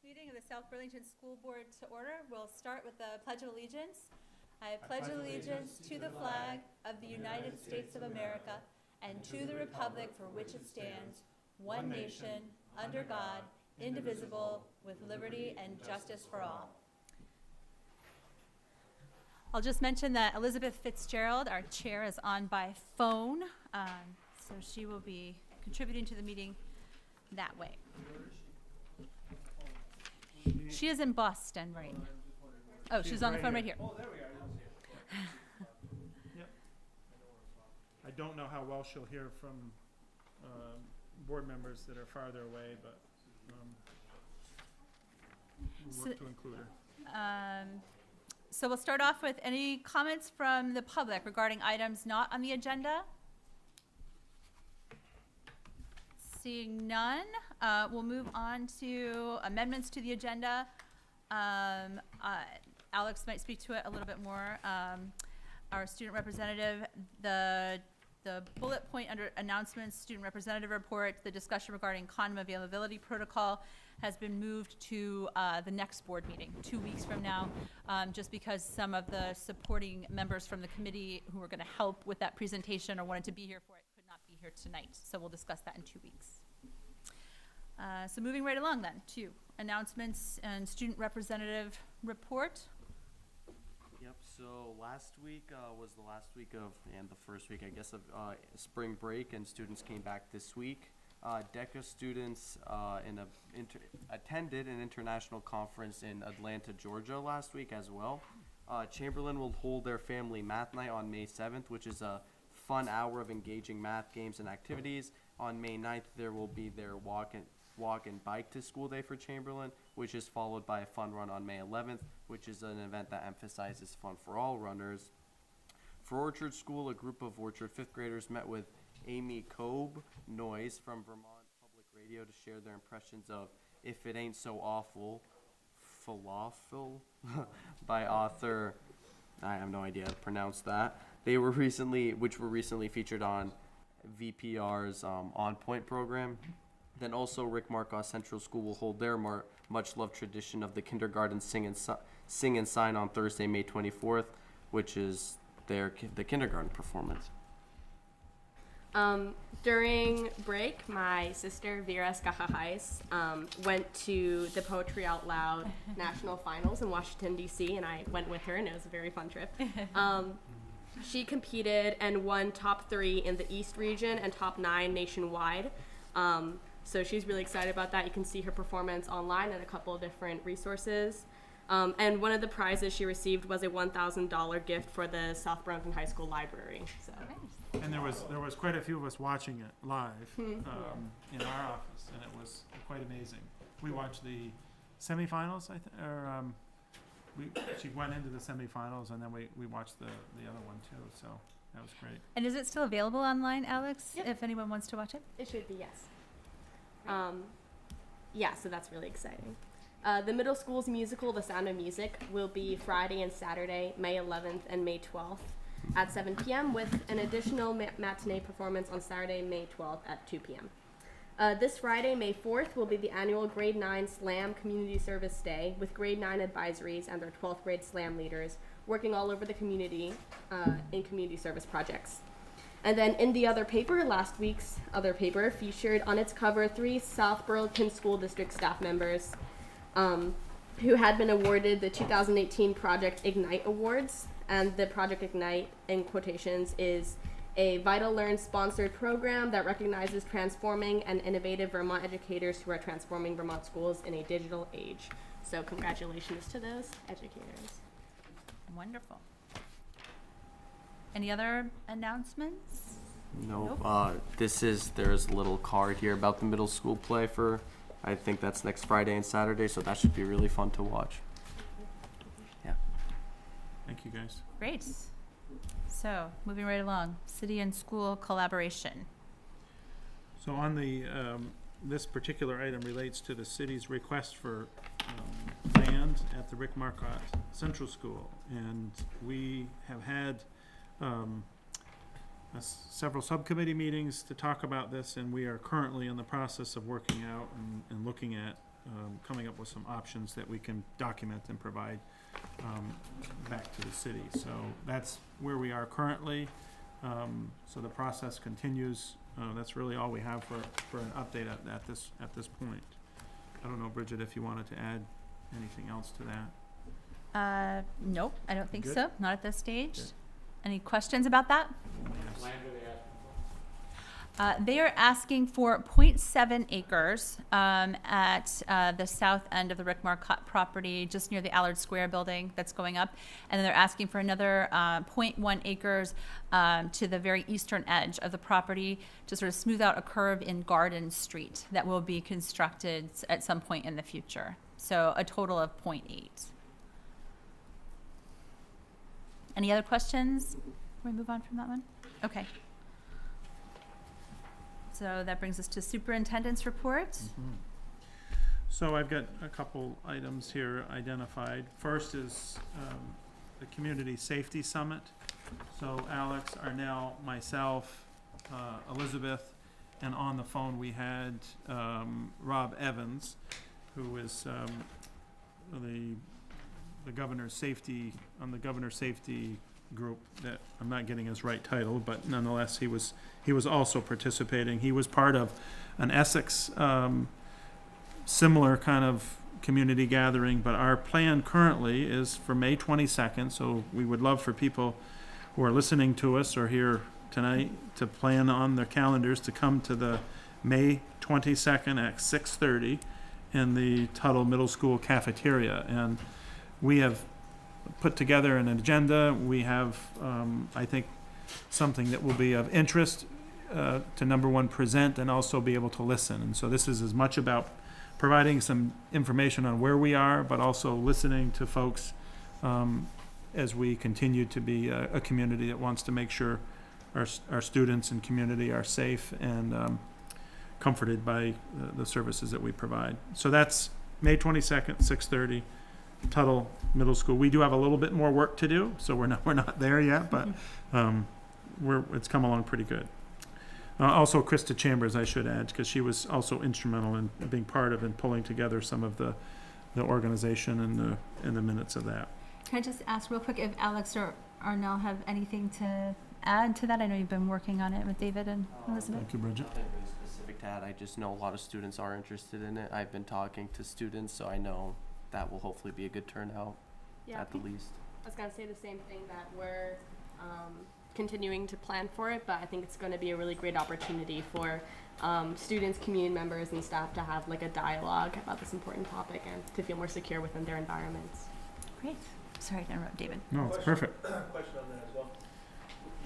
Meeting of the South Burlington School Board to order. We'll start with the Pledge of Allegiance. I pledge allegiance to the flag of the United States of America and to the republic for which it stands, one nation, under God, indivisible, with liberty and justice for all. I'll just mention that Elizabeth Fitzgerald, our chair, is on by phone, so she will be contributing to the meeting that way. She is in Boston, right? Oh, she's on the phone right here. Oh, there we are. Yep. I don't know how well she'll hear from board members that are farther away, but we'll work to include her. So we'll start off with any comments from the public regarding items not on the agenda. Seeing none, we'll move on to amendments to the agenda. Alex might speak to it a little bit more. Our student representative, the bullet point under announcements, student representative report, the discussion regarding condom availability protocol has been moved to the next board meeting, 2 weeks from now, just because some of the supporting members from the committee who were going to help with that presentation or wanted to be here for it could not be here tonight. So we'll discuss that in 2 weeks. So moving right along then to announcements and student representative report. Yep, so last week was the last week of, and the first week, I guess, of spring break, and students came back this week. DECA students attended an international conference in Atlanta, Georgia last week as well. Chamberlain will hold their family math night on May 7th, which is a fun hour of engaging math games and activities. On May 9th, there will be their walk and bike to school day for Chamberlain, which is followed by a fun run on May 11th, which is an event that emphasizes fun for all runners. For Orchard School, a group of Orchard 5th graders met with Amy Cobe Noyes from Vermont Public Radio to share their impressions of If It Ain't So Awful, Falafel, by author, I have no idea how to pronounce that. Which were recently featured on VPR's On Point program. Then also Rick Markos Central School will hold their much-loved tradition of the kindergarten sing and sign on Thursday, May 24th, which is the kindergarten performance. During break, my sister Vera Skahahais went to the Poetry Out Loud National Finals in Washington, D.C., and I went with her, and it was a very fun trip. She competed and won top 3 in the East region and top 9 nationwide. So she's really excited about that. You can see her performance online at a couple of different resources. And one of the prizes she received was a $1,000 gift for the South Burlington High School Library. So. And there was quite a few of us watching it live in our office, and it was quite amazing. We watched the semifinals, she went into the semifinals, and then we watched the other one too. So that was great. And is it still available online, Alex, Yep. if anyone wants to watch it? It should be, yes. Yeah, so that's really exciting. The middle school's musical, The Sound of Music, will be Friday and Saturday, May 11th and May 12th at 7 p.m. with an additional matinee performance on Saturday, May 12th at 2 p.m. This Friday, May 4th, will be the annual Grade 9 Slam Community Service Day with Grade 9 advisories and their 12th grade Slam leaders working all over the community in community service projects. And then in the other paper, last week's other paper featured on its cover 3 South Burlington School District staff members who had been awarded the 2018 Project Ignite Awards. And the Project Ignite, in quotations, is a Vital Learn sponsored program that recognizes transforming and innovative Vermont educators who are transforming Vermont schools in a digital age. So congratulations to those educators. Wonderful. Any other announcements? Nope. There's a little card here about the middle school play for, I think that's next Friday and Saturday, so that should be really fun to watch. Yeah. Thank you, guys. Great. So moving right along, city and school collaboration. So on the this particular item relates to the city's request for land at the Rick Markos Central School, and we have had several subcommittee meetings to talk about this, and we are currently in the process of working out and looking at coming up with some options that we can document and provide back to the city. So that's where we are currently. So the process continues. That's really all we have for an update at this point. I don't know, Bridget, if you wanted to add anything else to that. Nope, I don't think Good. so, not at this stage. Good. Any questions about that? Yes. They are asking for 0.7 acres at the south end of the Rick Marcotte property, just near the Allard Square building that's going up. And then they're asking for another 0.1 acres to the very eastern edge of the property to sort of smooth out a curve in Garden Street that will be constructed at some point in the future. So a total of 0.8. Any other questions? Can we move on from that one? Okay. So that brings us to superintendent's report. So I've got a couple items here identified. First is the Community Safety Summit. So Alex, Arnell, myself, Elizabeth, and on the phone we had Rob Evans, who is the governor's safety, on the governor's safety group, that I'm not getting his right title, but nonetheless, he was also participating. He was part of an Essex similar kind of community gathering, but our plan currently is for May 22nd, so we would love for people who are listening to us or here tonight to plan on their calendars to come to the May 22nd at 6:30 in the Tuttle Middle School cafeteria. And we have put together an agenda. We have, I think, something that will be of interest to, number one, present and also be able to listen. And so this is as much about providing some information on where we are, but also listening to folks as we continue to be a community that wants to make sure our students and community are safe and comforted by the services that we provide. So that's May 22nd, 6:30. Tuttle Middle School. We do have a little bit more work to do, so we're not there yet, but it's come along pretty good. Also, Krista Chambers, I should add, because she was also instrumental in being part of and pulling together some of the organization and the minutes of that. Can I just ask real quick if Alex or Arnell have anything to add to that? I know you've been working on it with David and Elizabeth. Thank you, Bridget. Nothing really specific to add. I just know a lot of students are interested in it. I've been talking to students, so I know that will hopefully be a good turnout at the least. I was going to say the same thing, that we're continuing to plan for it, but I think it's going to be a really great opportunity for students, community members, and staff to have like a dialogue about this important topic and to feel more secure within their environments. Great. Sorry to interrupt, David. No, it's perfect. Question on that as well.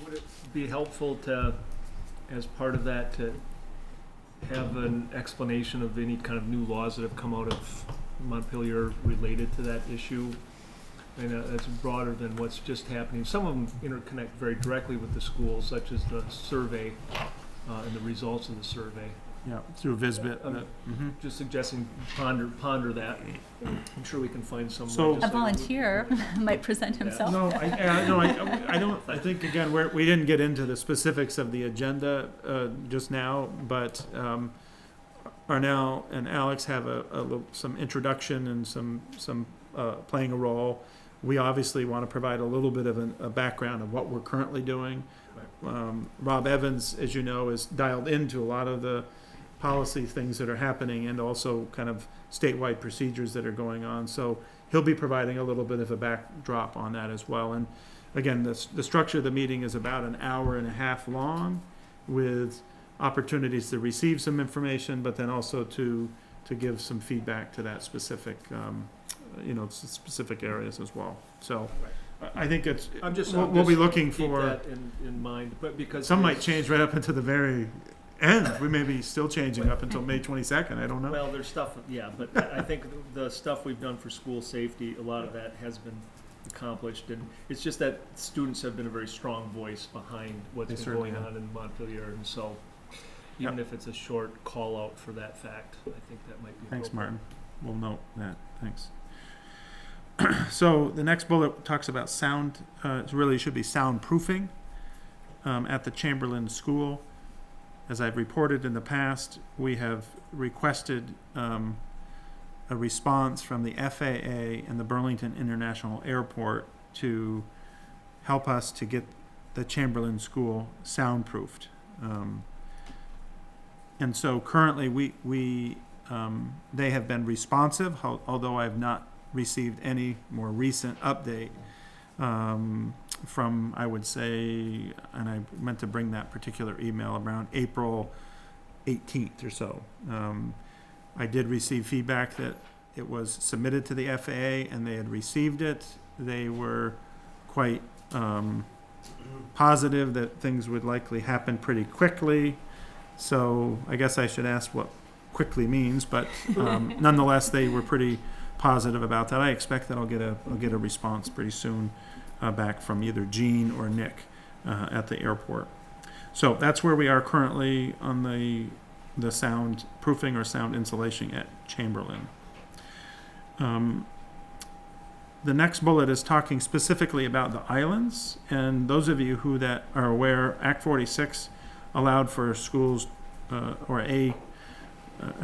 Would it be helpful to, as part of that, to have an explanation of any kind of new laws that have come out of Montpelier related to that issue? I mean, that's broader than what's just happening. Some of them interconnect very directly with the schools, such as the survey and the results of the survey. Yeah, through Visbit. Just suggesting ponder that. I'm sure we can find some. So- A legislative- volunteer might present himself. No, I don't, I think, again, we didn't get into the specifics of the agenda just now, but Arnell and Alex have some introduction and some playing a role. We obviously want to provide a little bit of a background of what we're currently doing. Rob Evans, as you know, is dialed into a lot of the policy things that are happening and also kind of statewide procedures that are going on. So he'll be providing a little bit of a backdrop on that as well. And again, the structure of the meeting is about an hour and a half long, with opportunities to receive some information, but then also to give some feedback to that specific, specific areas as well. So I think it's, we'll be looking keep for, that in mind, but because some might change right up into the very end. We may be still changing up until May 22nd. I don't know. Well, there's stuff, yeah, but I think the stuff we've done for school safety, a lot of that has been accomplished, and it's just that students have been a very strong voice behind what's They been certainly going have. on in Montpelier, and so even if it's a short call out for that fact, I think that might be Thanks, appropriate. Martin. We'll note that. Thanks. So the next bullet talks about sound, it really should be soundproofing at the Chamberlain School. As I've reported in the past, we have requested a response from the FAA and the Burlington International Airport to help us to get the Chamberlain School soundproofed. And so currently, they have been responsive, although I have not received any more recent update from, I would say, and I meant to bring that particular email around April 18th or so. I did receive feedback that it was submitted to the FAA and they had received it. They were quite positive that things would likely happen pretty quickly. So I guess I should ask what quickly means, but nonetheless, they were pretty positive about that. I expect that I'll get a response pretty soon back from either Gene or Nick at the airport. So that's where we are currently on the sound proofing or sound insulation at Chamberlain. The next bullet is talking specifically about the islands, and those of you who that are aware, Act 46 allowed for schools or a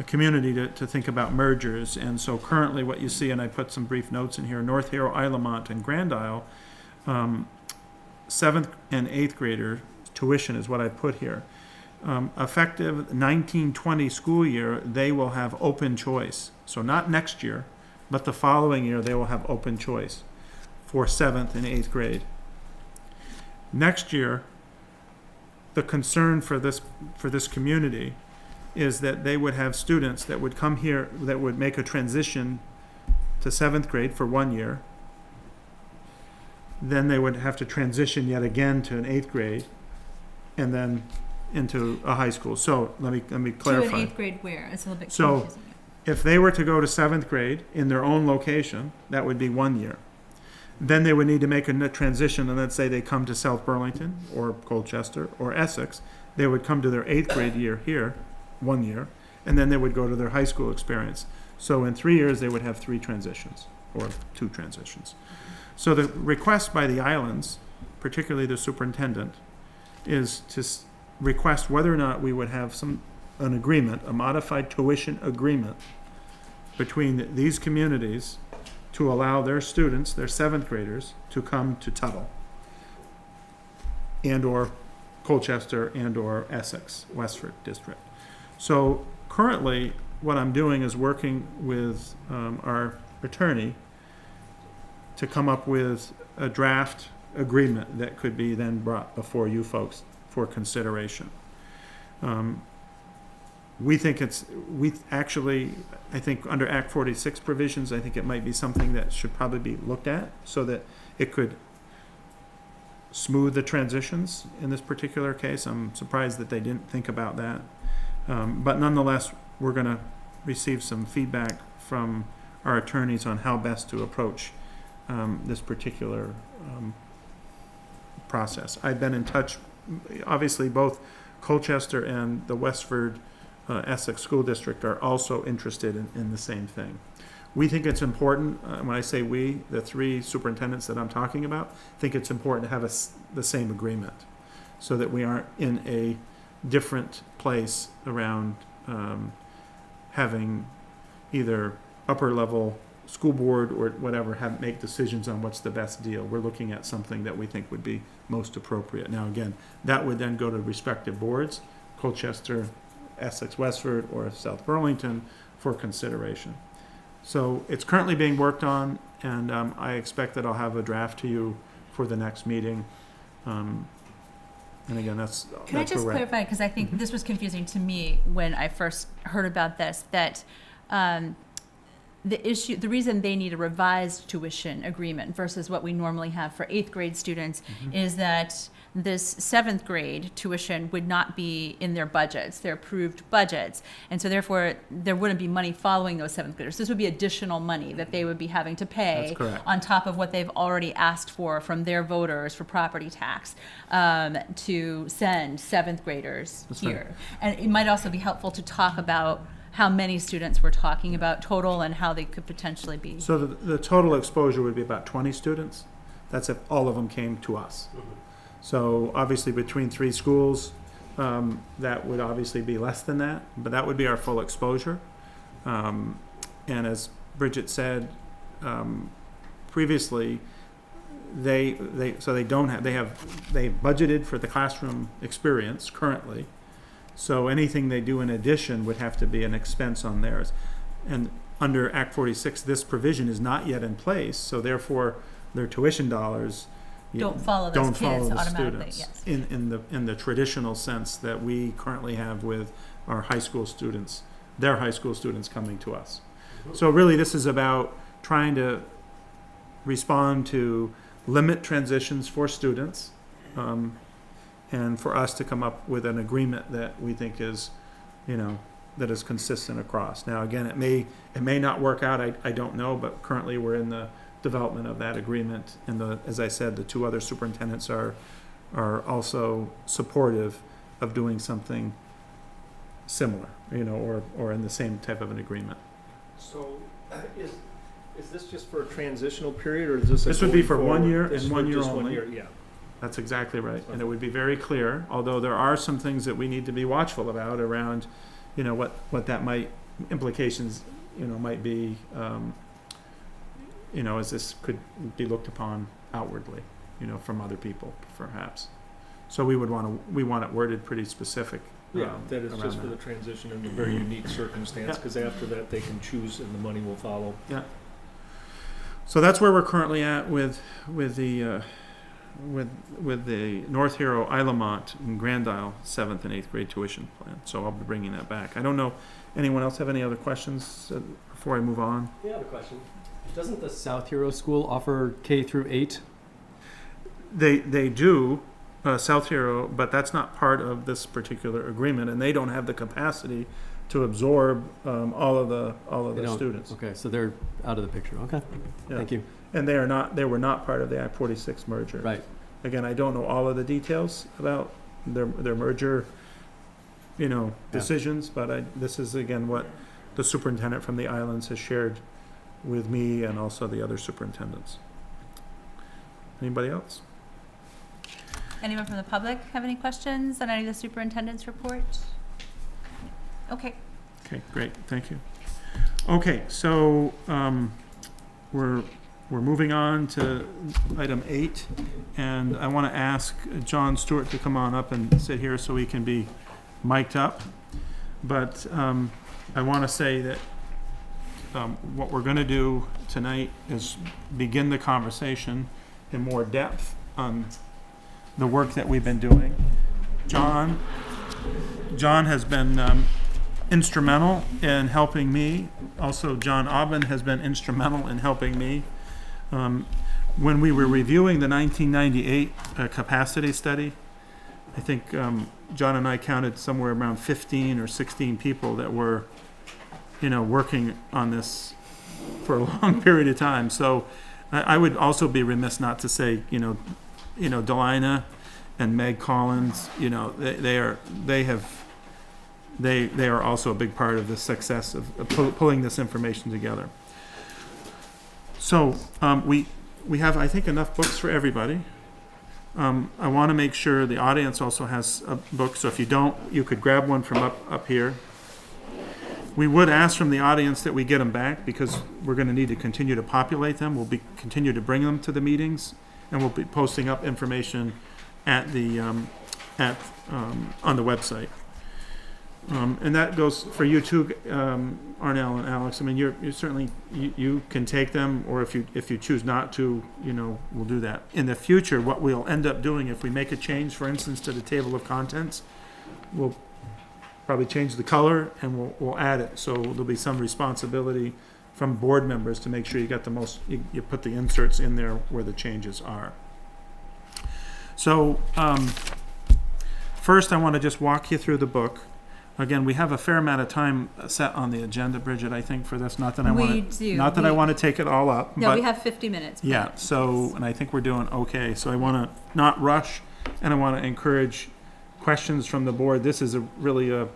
community to think about mergers. And so currently what you see, and I put some brief notes in here, North Hero, Islamont, and Grand Isle, 7th and 8th grader tuition is what I put here. Effective 1920 school year, they will have open choice. So not next year, but the following year they will have open choice for 7th and 8th grade. Next year, the concern for this community is that they would have students that would come here that would make a transition to 7th grade for 1 year. Then they would have to transition yet again to an 8th grade, and then into a high school. So let me clarify. To an 8th grade where? It's a little bit So, confusing. If they were to go to 7th grade in their own location, that would be 1 year. Then they would need to make a transition, and let's say they come to South Burlington or Colchester or Essex, they would come to their 8th grade year here, 1 year, and then they would go to their high school experience. So in 3 years, they would have 3 transitions or 2 transitions. So the request by the islands, particularly the superintendent, is to request whether or not we would have an agreement, a modified tuition agreement between these communities to allow their students, their 7th graders, to come to Tuttle and or Colchester and or Essex, Westford district. So currently, what I'm doing is working with our attorney to come up with a draft agreement that could be then brought before you folks for consideration. We think I think under Act 46 provisions, I think it might be something that should probably be looked at so that it could smooth the transitions in this particular case. I'm surprised that they didn't think about that. But nonetheless, we're going to receive some feedback from our attorneys on how best to approach this particular process. I've been in touch, obviously both Colchester and the Westford Essex School District are also interested in the same thing. We think it's important, when I say we, the 3 superintendents that I'm talking about, think it's important to have the same agreement so that we aren't in a different place around having either upper level school board or whatever make decisions on what's the best deal. We're looking at something that we think would be most appropriate. Now again, that would then go to respective boards, Colchester, Essex Westford, or South Burlington for consideration. So it's currently being worked on, and I expect that I'll have a draft to you for the next meeting. And again, that's Can I just clarify, because I think this was confusing to me when I first heard about this, that the reason they need a revised tuition agreement versus what we normally have for 8th grade students is that this 7th grade tuition would not be in their budgets, their approved budgets. And so therefore, there wouldn't be money following those 7th graders. This would be additional money that they would be having to pay on top of what they've already asked for from their voters for property tax to send 7th graders here. And it might also be helpful to talk about how many students we're talking about total and how they could potentially be. So the total exposure would be about 20 students. That's if all of them came to us. So obviously between 3 schools, that would obviously be less than that, but that would be our full exposure. And as Bridget said, previously, they budgeted for the classroom experience currently. So anything they do in addition would have to be an expense on theirs. And under Act 46, this provision is not yet in place, so therefore their tuition dollars Don't follow those don't kids follow the automatically, students yes. in the traditional sense that we currently have with our high school students, their high school students coming to us. So really, this is about trying to respond to limit transitions for students, and for us to come up with an agreement that we think is, that is consistent across. Now, again, it may not work out, I don't know, but currently we're in the development of that agreement, and as I said, the two other superintendents are also supportive of doing something similar, or in the same type of an agreement. So, is this just for a transitional period, or is this? This would be for 1 year This and is 1 for year just 1 only. year, yeah. That's exactly right, and it would be very clear, although there are some things that we need to be watchful about around, what that implications, might be, as this could be looked upon outwardly, from other people, perhaps. So we want it worded pretty specific. Yeah, that is around just for that. the transition in a very unique circumstance, Yeah. because after that, they can choose and the money will follow. So that's where we're currently at with the North Hero, Islamont, and Grand Isle 7th and 8th grade tuition plan. So I'll be bringing that back. I don't know, anyone else have any other questions before I move on? Yeah, I have a question. Doesn't the South Hero School offer K through 8? They do, South Hero, but that's not part of this particular agreement, and they don't have the capacity to absorb all of the They don't? students. Okay, so they're out of the picture. Okay, Yeah. thank you. And they were not part of the Act 46 merger. Right. Again, I don't know all of the details about their merger, decisions, but this is again what the superintendent from the islands has shared with me and also the other superintendents. Anybody else? Anyone from the public have any questions on any of the superintendent's report? Okay, Okay, great, thank you. Okay, so, we're moving on to item 8, and I want to ask John Stewart to come on up and sit here so he can be mic'd up. But, I want to say that, what we're going to do tonight is begin the conversation in more depth on the work that we've been doing. John has been, instrumental in helping me. Also, John Aubin has been instrumental in helping me. When we were reviewing the 1998 capacity study, I think John and I counted somewhere around 15 or 16 people that were, working on this for a long period of time. So I would also be remiss not to say, Delina and Meg Collins, they are also a big part of the success of pulling this information together. So we have, I think, enough books for everybody. I want to make sure the audience also has a book, so if you don't, you could grab one from up here. We would ask from the audience that we get them back, because we're going to need to continue to populate them. We'll continue to bring them to the meetings, and we'll be posting up information at the on the website. And that goes for you too, Arnell and Alex. I mean, you're certainly, you can take them, or if you choose not to, we'll do that. In the future, what we'll end up doing, if we make a change, for instance, to the table of contents, we'll probably change the color and we'll add it. So there'll be some responsibility from board members to make sure you got the most, you put the inserts in there where the changes are. So first, I want to just walk you through the book. Again, we have a fair amount of time set on the agenda, Bridget, I think, for this. Not that I want we to, do. not that I want to take it all up, No, but we have 50 minutes. yeah. So, and I think we're doing okay. So I want to not rush, and I want to encourage questions from the board. This is really a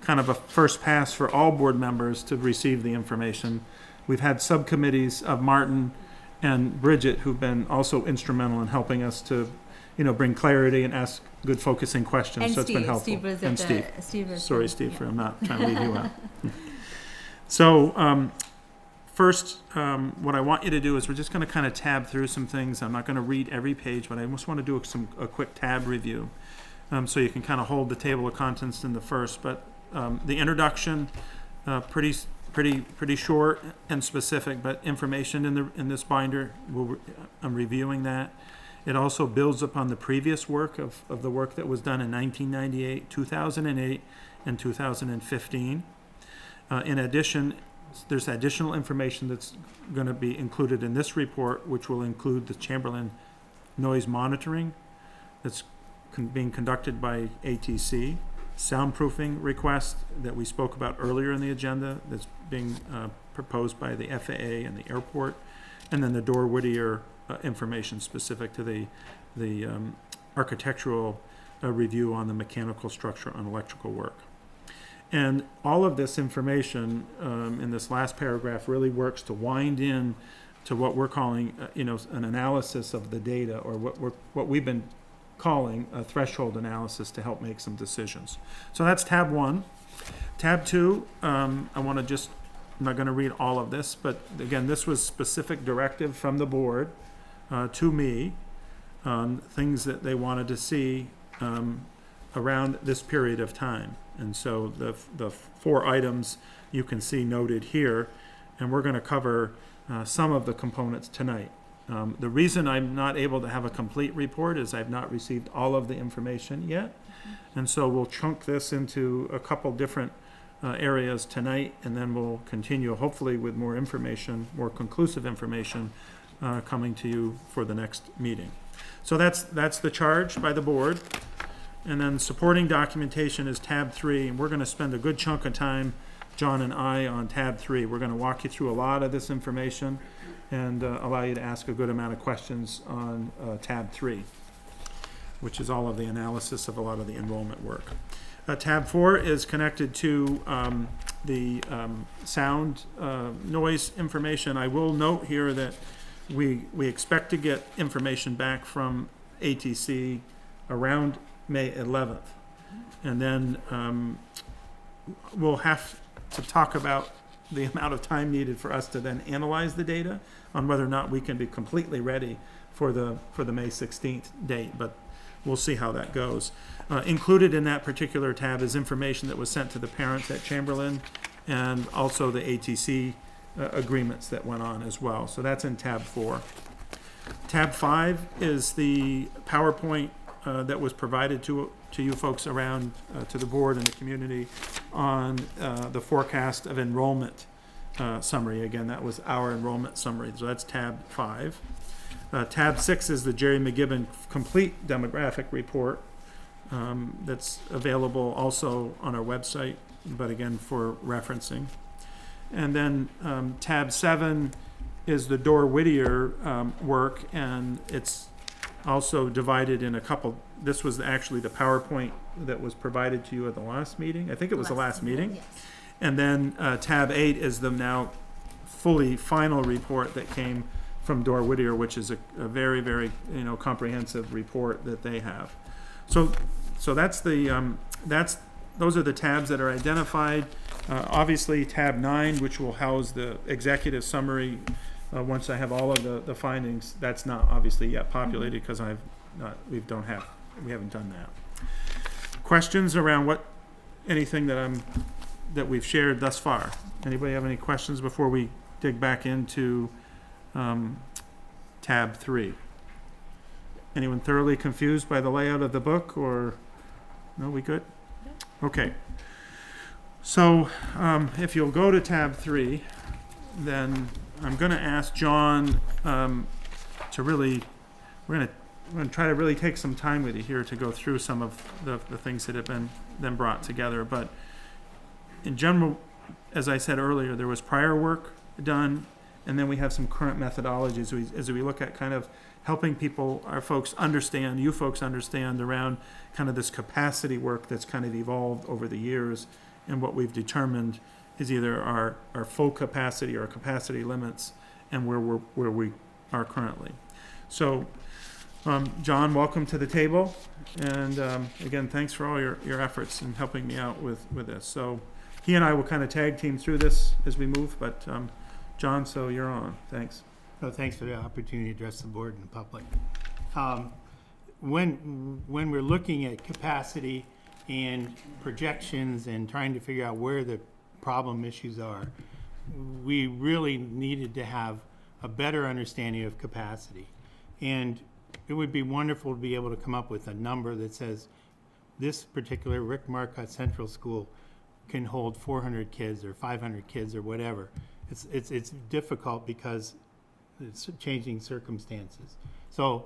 kind of a first pass for all board members to receive the information. We've had subcommittees of Martin and Bridget who've been also instrumental in helping us to, bring clarity and ask good focusing questions. And So it's been Steve. helpful. Steve was And at Steve. Steve was Sorry, the- Steve, yeah. for I'm not trying to leave you out. So, first, what I want you to do is we're just gonna kind of tab through some things. I'm not gonna read every page, but I just want to do a quick tab review. So you can kind of hold the table of contents in the first, but the introduction, pretty short and specific, but information in this binder, I'm reviewing that. It also builds upon the previous work of the work that was done in 1998, 2008, and 2015. In addition, there's additional information that's going to be included in this report, which will include the Chamberlain noise monitoring that's being conducted by ATC, soundproofing request that we spoke about earlier in the agenda that's being proposed by the FAA and the airport, and then the Dore Whittier information specific to the architectural review on the mechanical structure on electrical work. And all of this information in this last paragraph really works to wind in to what we're calling, an analysis of the data, or what we've been calling a threshold analysis to help make some decisions. So that's tab 1. Tab 2, I'm not going to read all of this, but again, this was specific directive from the board to me on things that they wanted to see around this period of time. And so the 4 items you can see noted here, and we're going to cover some of the components tonight. The reason I'm not able to have a complete report is I've not received all of the information yet. And so we'll chunk this into a couple different areas tonight, and then we'll continue hopefully with more information, more conclusive information coming to you for the next meeting. So that's the charge by the board. And then supporting documentation is tab 3, and we're going to spend a good chunk of time, John and I, on tab 3. We're going to walk you through a lot of this information and allow you to ask a good amount of questions on tab 3, which is all of the analysis of a lot of the enrollment work. Tab 4 is connected to the sound noise information. I will note here that we expect to get information back from ATC around May 11th. And then we'll have to talk about the amount of time needed for us to then analyze the data on whether or not we can be completely ready for the May 16th date, but we'll see how that goes. Included in that particular tab is information that was sent to the parents at Chamberlain, and also the ATC agreements that went on as well. So that's in tab 4. Tab 5 is the PowerPoint that was provided to you folks around, to the board and the community on the forecast of enrollment summary. Again, that was our enrollment summary. So that's tab 5. Tab 6 is the Jerry McGibbon complete demographic report that's available also on our website, but again, for referencing. And then tab 7 is the Dore Whittier work, and it's also divided in a couple. This was actually the PowerPoint that was provided to you at the last meeting. I think it was the last meeting. Yes. And then tab 8 is the now fully final report that came from Dore Whittier, which is a very, very comprehensive report that they have. So that's those are the tabs that are identified. Obviously, tab 9, which will house the executive summary. Once I have all of the findings, that's not obviously yet populated because we haven't done that. Questions around anything that we've shared thus far? Anybody have any questions before we dig back into tab 3? Anyone thoroughly confused by the layout of the book, or no? We good? Okay. So if you'll go to tab 3, then I'm going to ask John to really, we're going to try to really take some time with you here to go through some of the things that have been then brought together. But in general, as I said earlier, there was prior work done, and then we have some current methodologies as we look at kind of helping you folks understand around kind of this capacity work that's kind of evolved over the years, and what we've determined is either our full capacity or capacity limits, and where we are currently. So, John, welcome to the table, and again, thanks for all your efforts in helping me out with this. So, he and I will kind of tag team through this as we move, but John, so you're on. Thanks. So thanks for the opportunity to address the board and the public. When we're looking at capacity and projections and trying to figure out where the problem issues are, we really needed to have a better understanding of capacity. And it would be wonderful to be able to come up with a number that says this particular Rick Marcotte Central School can hold 400 kids or 500 kids or whatever. It's difficult because it's changing circumstances. So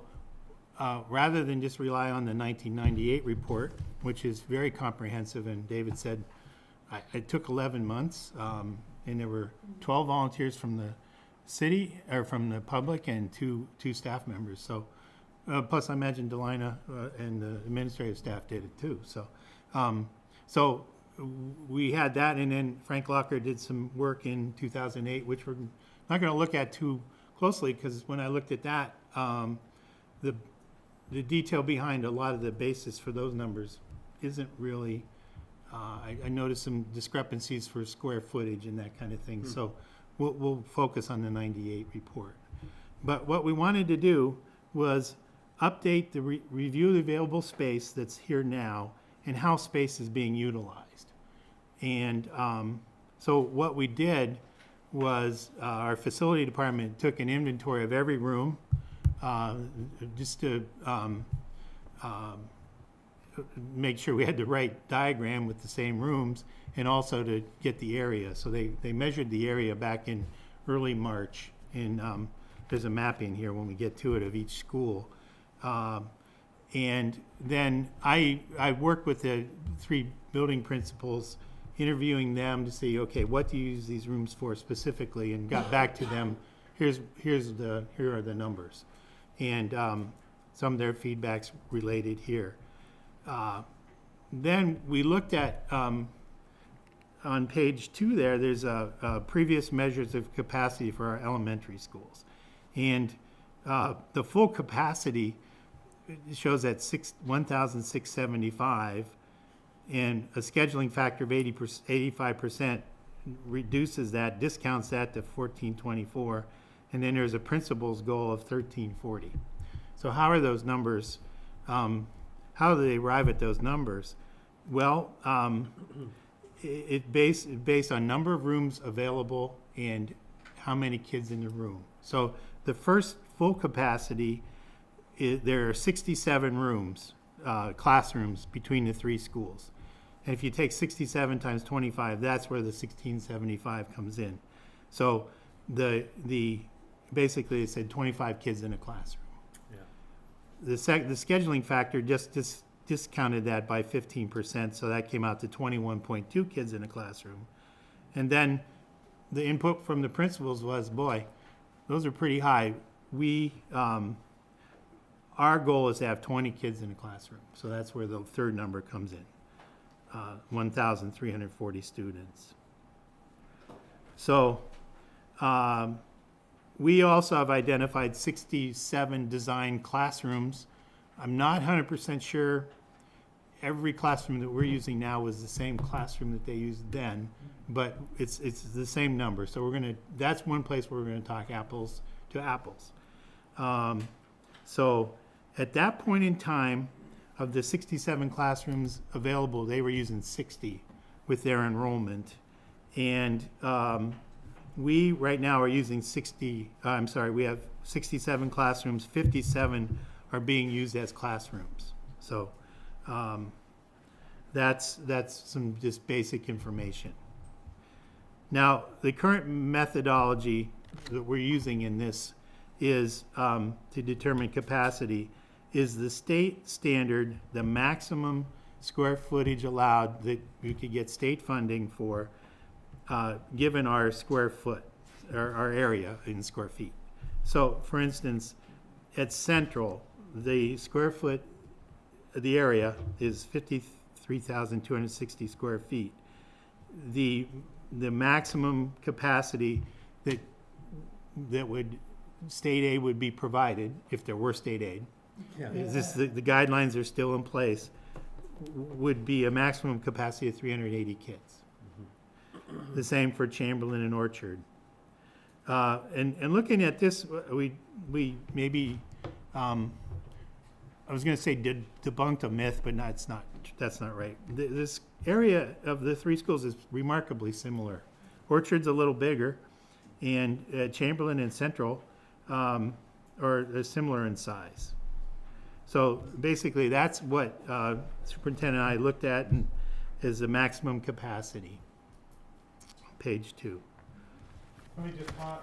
rather than just rely on the 1998 report, which is very comprehensive, and David said it took 11 months, and there were 12 volunteers from the city or from the public and two staff members. So plus I imagine Delina and the administrative staff did it too. So we had that, and then Frank Locker did some work in 2008, which we're not going to look at too closely, because when I looked at that, the detail behind a lot of the basis for those numbers isn't really, I noticed some discrepancies for square footage and that kind of thing. So we'll focus on the 98 report. But what we wanted to do was update the review the available space that's here now and how space is being utilized. And so what we did was our facility department took an inventory of every room just to make sure we had the right diagram with the same rooms, and also to get the area. So they measured the area back in early March, and there's a mapping here when we get to it of each school. And then I worked with the 3 building principals, interviewing them to see, okay, what do you use these rooms for specifically, and got back to them, here are the numbers. And some of their feedback's related here. Then we looked at, on page 2 there's previous measures of capacity for our elementary schools. And the full capacity shows at 1,675, and a scheduling factor of 85% reduces that, discounts that to 1,424, and then there's a principal's goal of 1,340. So how are those numbers, how do they arrive at those numbers? Well, it's based on number of rooms available and how many kids in the room. So the first full capacity, there are 67 rooms, classrooms between the 3 schools. And if you take 67 times 25, that's where the 1675 comes in. So basically it said 25 kids in a classroom. Yeah. The scheduling factor just discounted that by 15%, so that came out to 21.2 kids in a classroom. And then the input from the principals was, boy, those are pretty high. Our goal is to have 20 kids in a classroom, so that's where the third number comes in, 1,340 students. So we also have identified 67 design classrooms. I'm not 100% sure every classroom that we're using now was the same classroom that they used then, but it's the same number. So that's one place where we're gonna talk apples to apples. So at that point in time, of the 67 classrooms available, they were using 60 with their enrollment. And we right now are using we have 67 classrooms, 57 are being used as classrooms. So that's some just basic information. Now, the current methodology that we're using in this is to determine capacity is the state standard, the maximum square footage allowed that you could get state funding for, given our square foot, our area in square feet. So, for instance, at Central, the square foot, the area is 53,260 square feet. The maximum capacity that state aid would be provided, if there were state aid, the guidelines are still in place, would be a maximum capacity of 380 kids. The same for Chamberlain and Orchard. And looking at this, we maybe, I was gonna say debunked a myth, but that's not right. This area of the three schools is remarkably similar. Orchard's a little bigger, and Chamberlain and Central are similar in size. So basically, that's what Superintendent and I looked at and is the maximum capacity. Page 2. Let me just pause,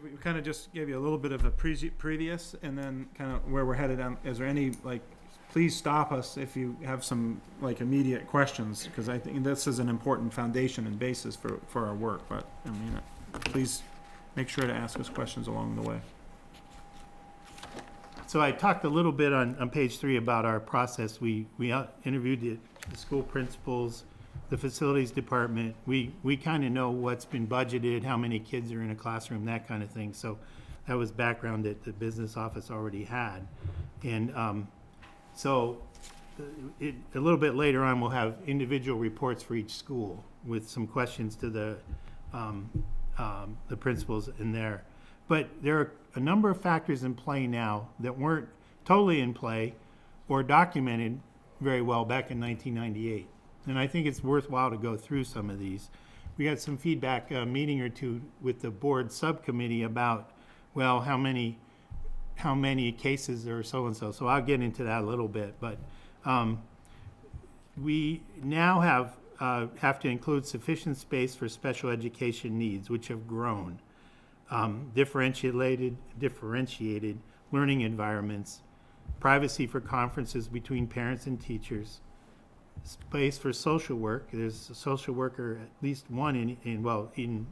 we kind of just gave you a little bit of a previous, and then kind of where we're headed on. Is there any, please stop us if you have some, immediate questions, because I think this is an important foundation and basis for our work, but, I mean, please make sure to ask us questions along the way. So I talked a little bit on page 3 about our process. We interviewed the school principals, the facilities department. We kind of know what's been budgeted, how many kids are in a classroom, that kind of thing. So that was background that the business office already had. And so a little bit later on, we'll have individual reports for each school with some questions to the principals in there. But there are a number of factors in play now that weren't totally in play or documented very well back in 1998. And I think it's worthwhile to go through some of these. We had some feedback, a meeting or two with the board subcommittee about, well, how many cases or so-and-so. So I'll get into that a little bit. But we now have to include sufficient space for special education needs, which have grown. Differentiated learning environments, privacy for conferences between parents and teachers, space for social work. There's a social worker, at least one in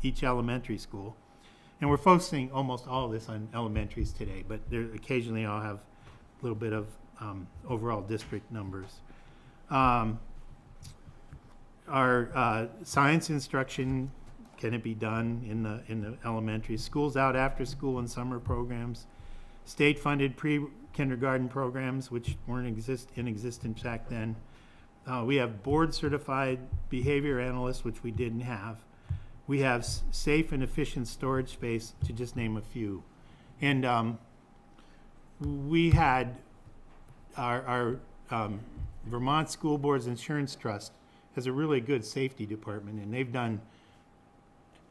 each elementary school. And we're focusing almost all of this on elementaries today, but there occasionally I'll have a little bit of overall district numbers. Our science instruction, can it be done in the elementary schools out after school and summer programs, state-funded pre-kindergarten programs which weren't in existence back then. We have board-certified behavior analysts, which we didn't have. We have safe and efficient storage space, to just name a few. And we had our Vermont School Boards Insurance Trust has a really good safety department, and they've done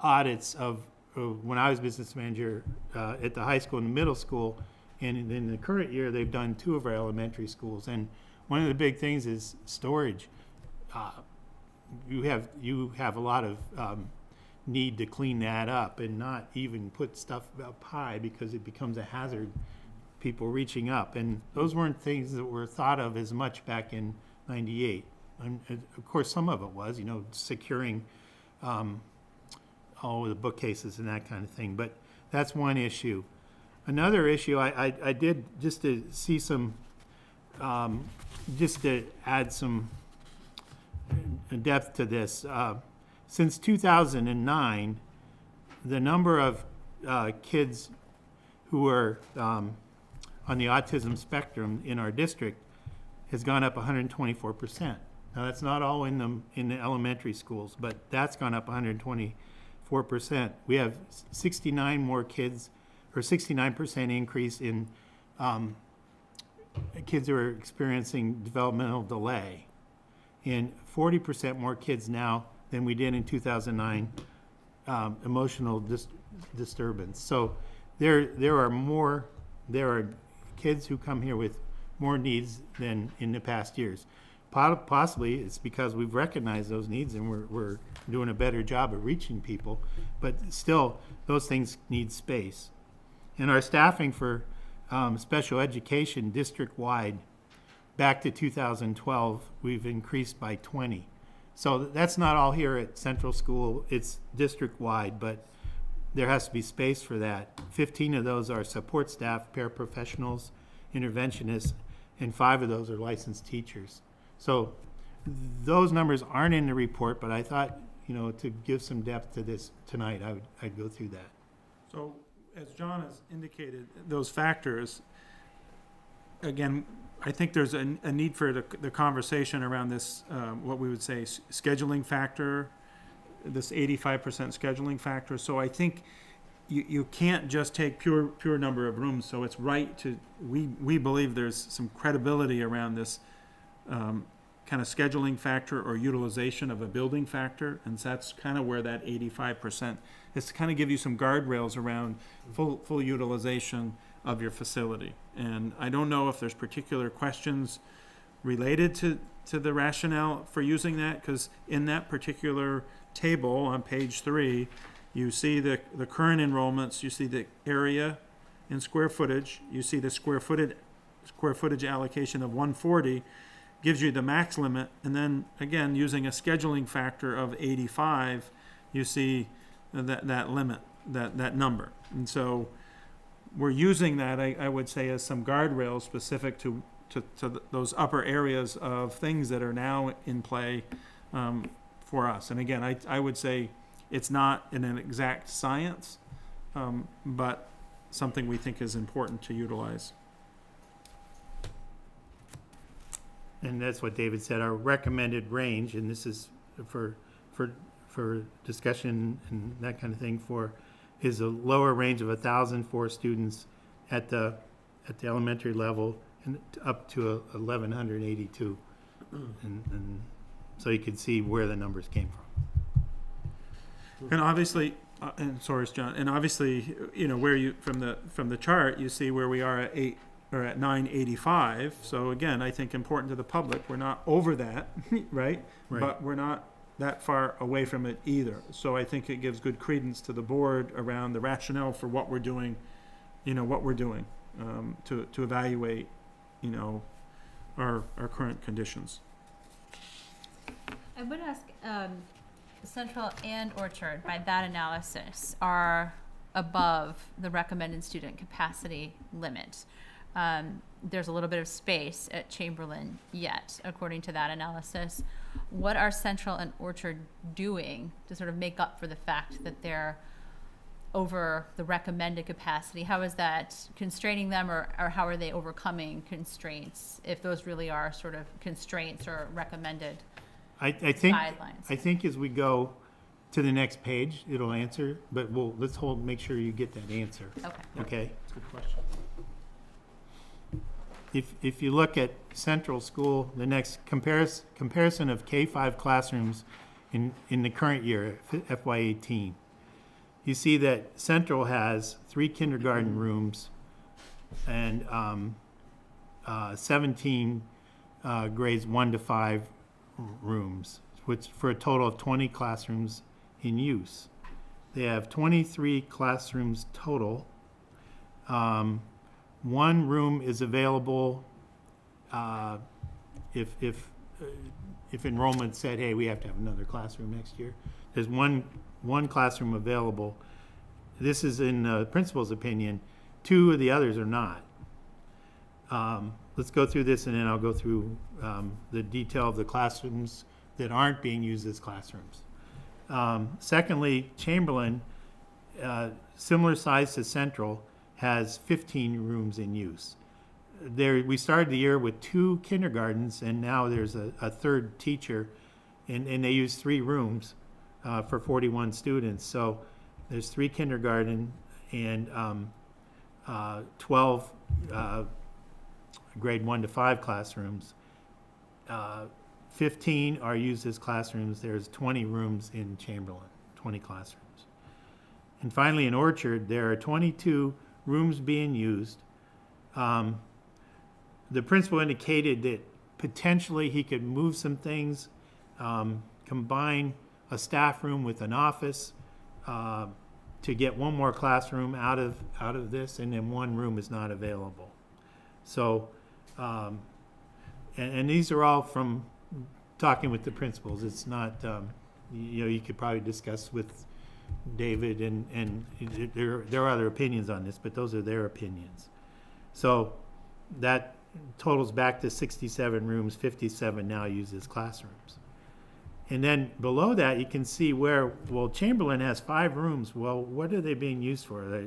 audits of when I was business manager at the high school and the middle school, and in the current year they've done 2 of our elementary schools. And one of the big things is storage. You have a lot of need to clean that up and not even put stuff up high because it becomes a hazard, people reaching up. And those weren't things that were thought of as much back in '98. And of course, some of it was, securing all the bookcases and that kind of thing. But that's one issue. Another issue I did, just to see some, just to add some depth to this. Since 2009, the number of kids who are on the autism spectrum in our district has gone up 124%. Now, that's not all in the elementary schools, but that's gone up 124%. We have 69 more kids, or 69% increase in kids who are experiencing developmental delay, and 40% more kids now than we did in 2009 emotional disturbance. So there are kids who come here with more needs than in the past years. Possibly it's because we've recognized those needs and we're doing a better job of reaching people, but still those things need space. And our staffing for special education district-wide, back to 2012, we've increased by 20. So that's not all here at Central School, it's district-wide, but there has to be space for that. 15 of those are support staff, paraprofessionals, interventionists, and 5 of those are licensed teachers. So those numbers aren't in the report, but I thought, to give some depth to this tonight, I'd go through that. So, as John has indicated, those factors, again, I think there's a need for the conversation around this, what we would say scheduling factor, this 85% scheduling factor. So I think you can't just take pure number of rooms. So it's right to, we believe there's some credibility around this kind of scheduling factor or utilization of a building factor, and so that's kind of where that 85% is, to kind of give you some guardrails around full utilization of your facility. And I don't know if there's particular questions related to the rationale for using that, because in that particular table on page 3, you see the current enrollments, you see the area in square footage, you see the square footage allocation of 140, gives you the max limit, and then again, using a scheduling factor of 85, you see that limit, that number. And so we're using that, I would say, as some guardrails specific to those upper areas of things that are now in play for us. And again, I would say it's not an exact science, but something we think is important to utilize. And that's what David said, our recommended range, and this is for discussion and that kind of thing, is a lower range of 1,000 for students at the elementary level, and up to 1,182. And so you can see where the numbers came from. And obviously, and sorry, John, and obviously, where you, from the chart, you see where we are at 985. So again, I think important to the public, we're not over that, right? But we're not that far away from it either. So I think it gives good credence to the board around the rationale for what we're doing, to evaluate, our current conditions. I would ask, Central and Orchard, by that analysis, are above the recommended student capacity limit. There's a little bit of space at Chamberlain yet, according to that analysis. What are Central and Orchard doing to sort of make up for the fact that they're over the recommended capacity? How is that constraining them, or how are they overcoming constraints, if those really are sort of constraints or recommended I think guidelines? I think as we go to the next page, it'll answer, but let's make sure you get that answer. Okay? That's a good question. If you look at Central School, the next comparison of K-5 classrooms in the current year, FY18, you see that Central has 3 kindergarten rooms and 17 grades 1 to 5 rooms, which for a total of 20 classrooms in use. They have 23 classrooms total. 1 room is available if enrollment said, hey, we have to have another classroom next year. There's one classroom available. This is in the principal's opinion. 2 of the others are not. Let's go through this, and then I'll go through the detail of the classrooms that aren't being used as classrooms. Secondly, Chamberlain, similar size to Central, has 15 rooms in use. We started the year with 2 kindergartens, and now there's a third teacher, and they use 3 rooms for 41 students. So there's 3 kindergarten and 12 grade 1 to 5 classrooms. 15 are used as classrooms. There's 20 rooms in Chamberlain, 20 classrooms. And finally, in Orchard, there are 22 rooms being used. The principal indicated that potentially he could move some things, combine a staff room with an office to get 1 more classroom out of this, and then 1 room is not available. So, and these are all from talking with the principals. It's not, you could probably discuss with David, and there are other opinions on this, but those are their opinions. So that totals back to 67 rooms, 57 now used as classrooms. And then below that, you can see where, Chamberlain has 5 rooms. Well, what are they being used for?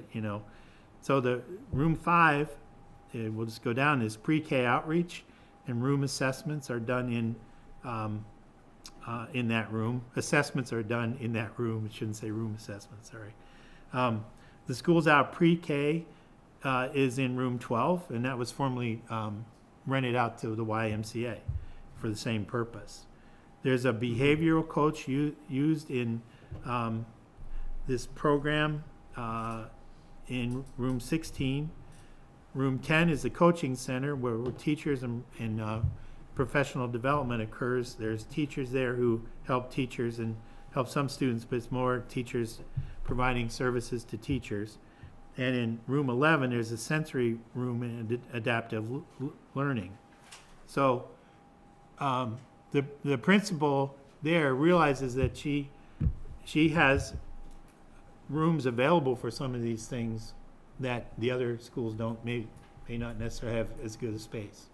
So the room 5, we'll just go down, is pre-K outreach, and room assessments are done in in that room. Assessments are done in that room. I shouldn't say room assessments, sorry. The Schools Out pre-K is in room 12, and that was formerly rented out to the YMCA for the same purpose. There's a behavioral coach used in this program in room 16. Room 10 is the coaching center where teachers and professional development occurs. There's teachers there who help teachers and help some students, but it's more teachers providing services to teachers. And in room 11, there's a sensory room and adaptive learning. So the principal there realizes that she has rooms available for some of these things that the other schools may not necessarily have as good a space.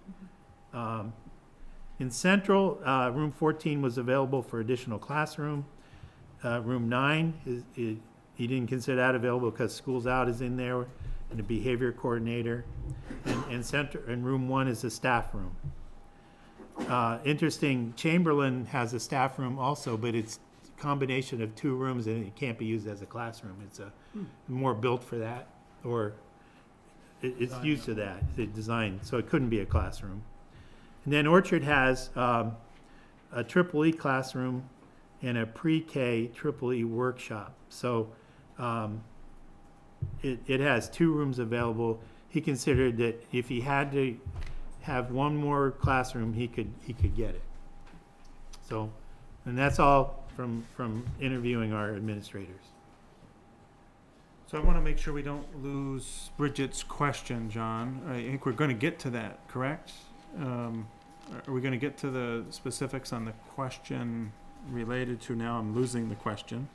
In Central, room 14 was available for additional classroom. Room 9, he didn't consider that available because Schools Out is in there and a behavior coordinator. And room 1 is the staff room. Interesting, Chamberlain has a staff room also, but it's a combination of 2 rooms and it can't be used as a classroom. It's more built for that, or it's used to that, the design, so it couldn't be a classroom. And then Orchard has a triple E classroom and a pre-K triple E workshop. So it has 2 rooms available. He considered that if he had to have one more classroom, he could get it. So, and that's all from interviewing our administrators. So I want to make sure we don't lose Bridget's question, John. I think we're going to get to that, correct? Are we going to get to the specifics on the question related to, now I'm losing the question.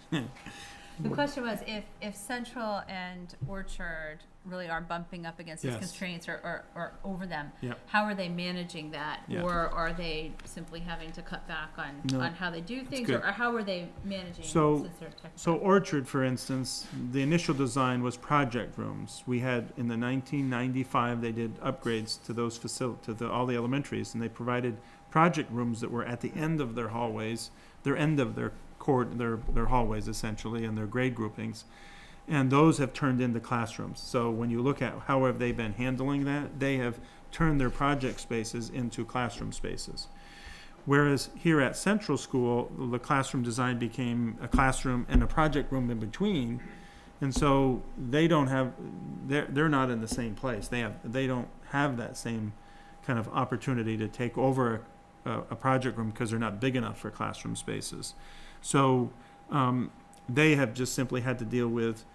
The question was if Central and Orchard really are bumping up against these Yes. constraints or over them, Yep. how are they managing that? Yeah. Or are they simply having to cut back No, on how they do things? good. Or how are they managing So- since they're technical? So Orchard, for instance, the initial design was project rooms. We had, in the 1995, they did upgrades to those all the elementaries, and they provided project rooms that were at the end of their hallways, their hallways essentially, and their grade groupings. And those have turned into classrooms. So when you look at how have they been handling that, they have turned their project spaces into classroom spaces. Whereas here at Central School, the classroom design became a classroom and a project room in between. And so they're not in the same place. They don't have that same kind of opportunity to take over a project room because they're not big enough for classroom spaces. So they have just simply had to deal with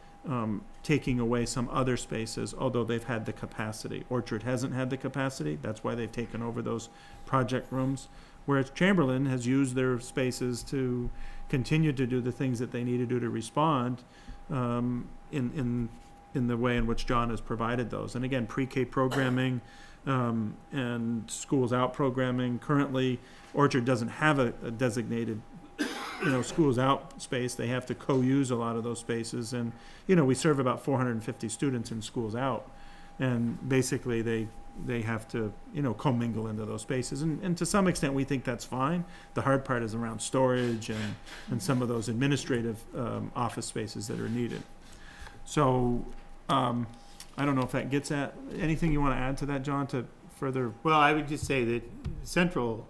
taking away some other spaces, although they've had the capacity. Orchard hasn't had the capacity. That's why they've taken over those project rooms. Whereas Chamberlain has used their spaces to continue to do the things that they need to do to respond in the way in which John has provided those. And again, pre-K programming and Schools Out programming. Currently, Orchard doesn't have a designated Schools Out space. They have to co-use a lot of those spaces. And, we serve about 450 students in Schools Out. And basically, they have to, commingle into those spaces. And to some extent, we think that's fine. The hard part is around storage and some of those administrative office spaces that are needed. So, I don't know if that gets at, anything you want to add to that, John, to further? Well, I would just say that Central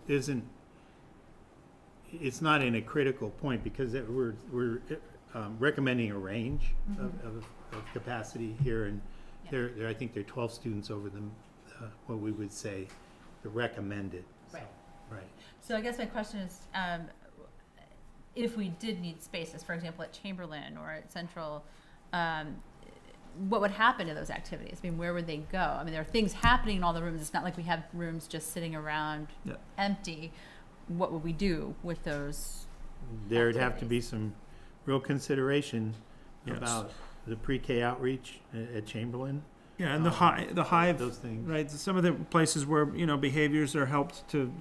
it's not in a critical point because we're recommending a range of capacity here, and Yeah. I think there are 12 students over what we would say the recommended. So, Right. right. So I guess my question is, if we did need spaces, for example, at Chamberlain or at Central, what would happen to those activities? I mean, where would they go? I mean, there are things happening in all the rooms. It's not like we have rooms just sitting around Yeah. empty. What would we do with those? There'd have to be some real consideration Yes. about the pre-K outreach at Chamberlain. Yeah, and the Hive, Those things. right, some of the places where, behaviors are helped to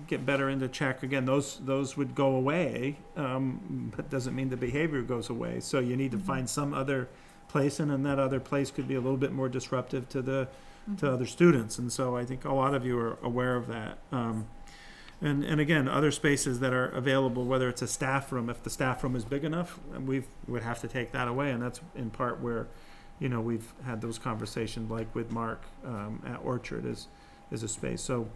get better into check, again, those would go away, but doesn't mean the behavior goes away. So you need to find some other place, and then that other place could be a little bit more disruptive to other students. And so I think a lot of you are aware of that. And again, other spaces that are available, whether it's a staff room, if the staff room is big enough, we would have to take that away, and that's in part where, we've had those conversations, like with Mark at Orchard is a space. So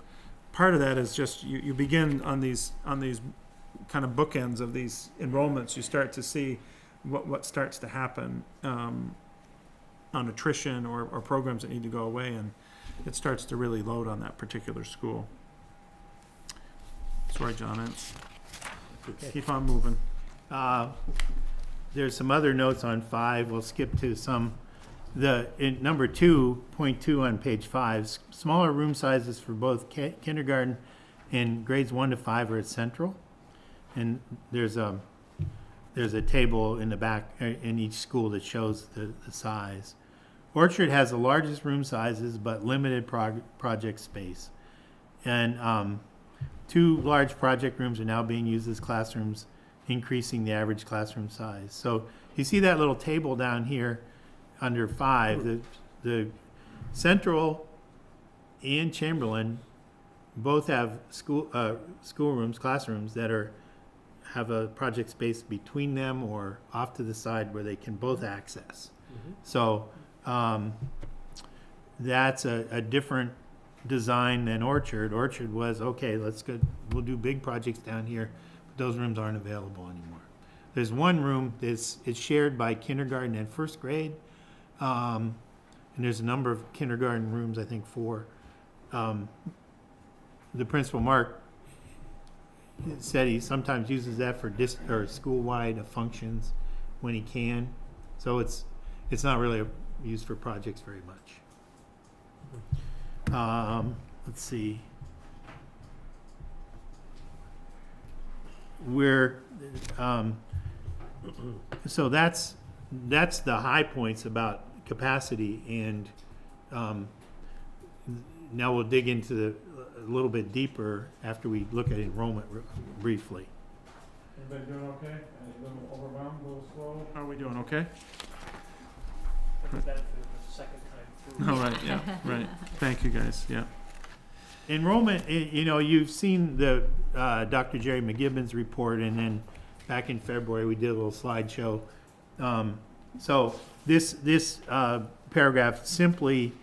part of that is just, you begin on these kind of bookends of these enrollments, you start to see what starts to happen on attrition or programs that need to go away, and it starts to really load on that particular school. Sorry, John, keep on moving. There's some other notes on 5. We'll skip to some. In number 2.2 on page 5, smaller room sizes for both kindergarten and grades 1 to 5 are at Central. And there's a table in the back in each school that shows the size. Orchard has the largest room sizes but limited project space. And 2 large project rooms are now being used as classrooms, increasing the average classroom size. So you see that little table down here under 5. The Central and Chamberlain both have schoolrooms, classrooms that have a project space between them or off to the side where they can both access. So that's a different design than Orchard. Orchard was, okay, we'll do big projects down here, but those rooms aren't available anymore. There's one room it's shared by kindergarten and first grade, and there's a number of kindergarten rooms, I think 4. The principal, Mark, said he sometimes uses that for school-wide functions when he can. So it's not really used for projects very much. Let's see. So that's the high points about capacity, and now we'll dig into a little bit deeper after we look at enrollment briefly. Everybody doing okay? A little overwhelmed, a little slow? How are we doing, okay? For the benefit of the second time through. All right, yeah, right. Thank you, guys, yeah. Enrollment, you've seen the Dr. Jerry McGibbon's report, and then back in February we did a little slideshow. So this paragraph simply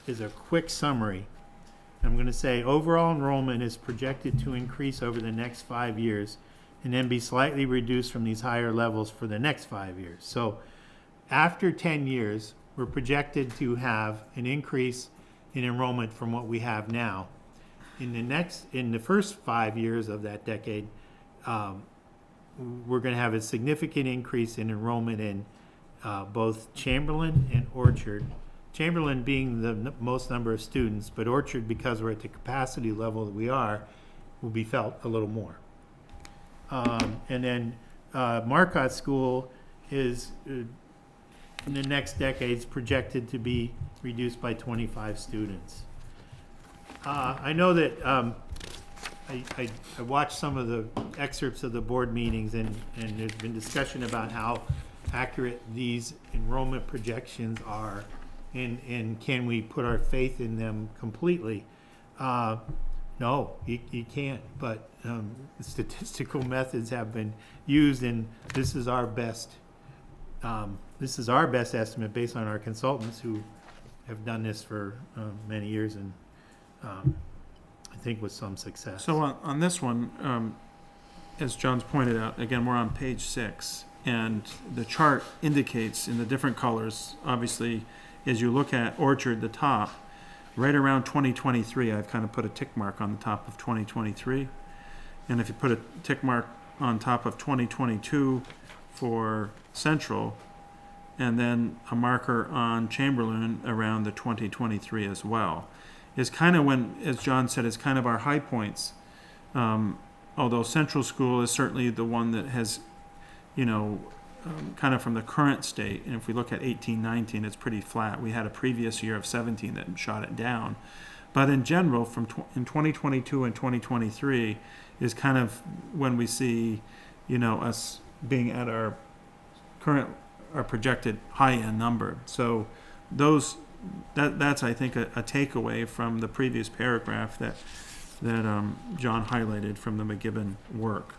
is a quick summary. I'm going to say overall enrollment is projected to increase over the next 5 years and then be slightly reduced from these higher levels for the next 5 years. So after 10 years, we're projected to have an increase in enrollment from what we have now. In the first 5 years of that decade, we're going to have a significant increase in enrollment in both Chamberlain and Orchard. Chamberlain being the most number of students, but Orchard, because we're at the capacity level that we are, will be felt a little more. And then Marcotte School is, in the next decades, projected to be reduced by 25 students. I know that I watched some of the excerpts of the board meetings, and there's been discussion about how accurate these enrollment projections are, and can we put our faith in them completely? No, you can't, but statistical methods have been used, and this is our best estimate based on our consultants who have done this for many years, and I think with some success. So on this one, as John's pointed out, again, we're on page 6, and the chart indicates in the different colors, obviously, as you look at Orchard, the top, right around 2023, I've kind of put a tick mark on the top of 2023. And if you put a tick mark on top of 2022 for Central, and then a marker on Chamberlain around the 2023 as well, is kind of when, as John said, is kind of our high points. Although Central School is certainly the one that has, kind of from the current state, and if we look at 18-19, it's pretty flat. We had a previous year of 17 that shot it down. But in general, in 2022 and 2023 is kind of when we see, us being at our projected high-end number. So that's I think, a takeaway from the previous paragraph, that John highlighted from the McGibbon work.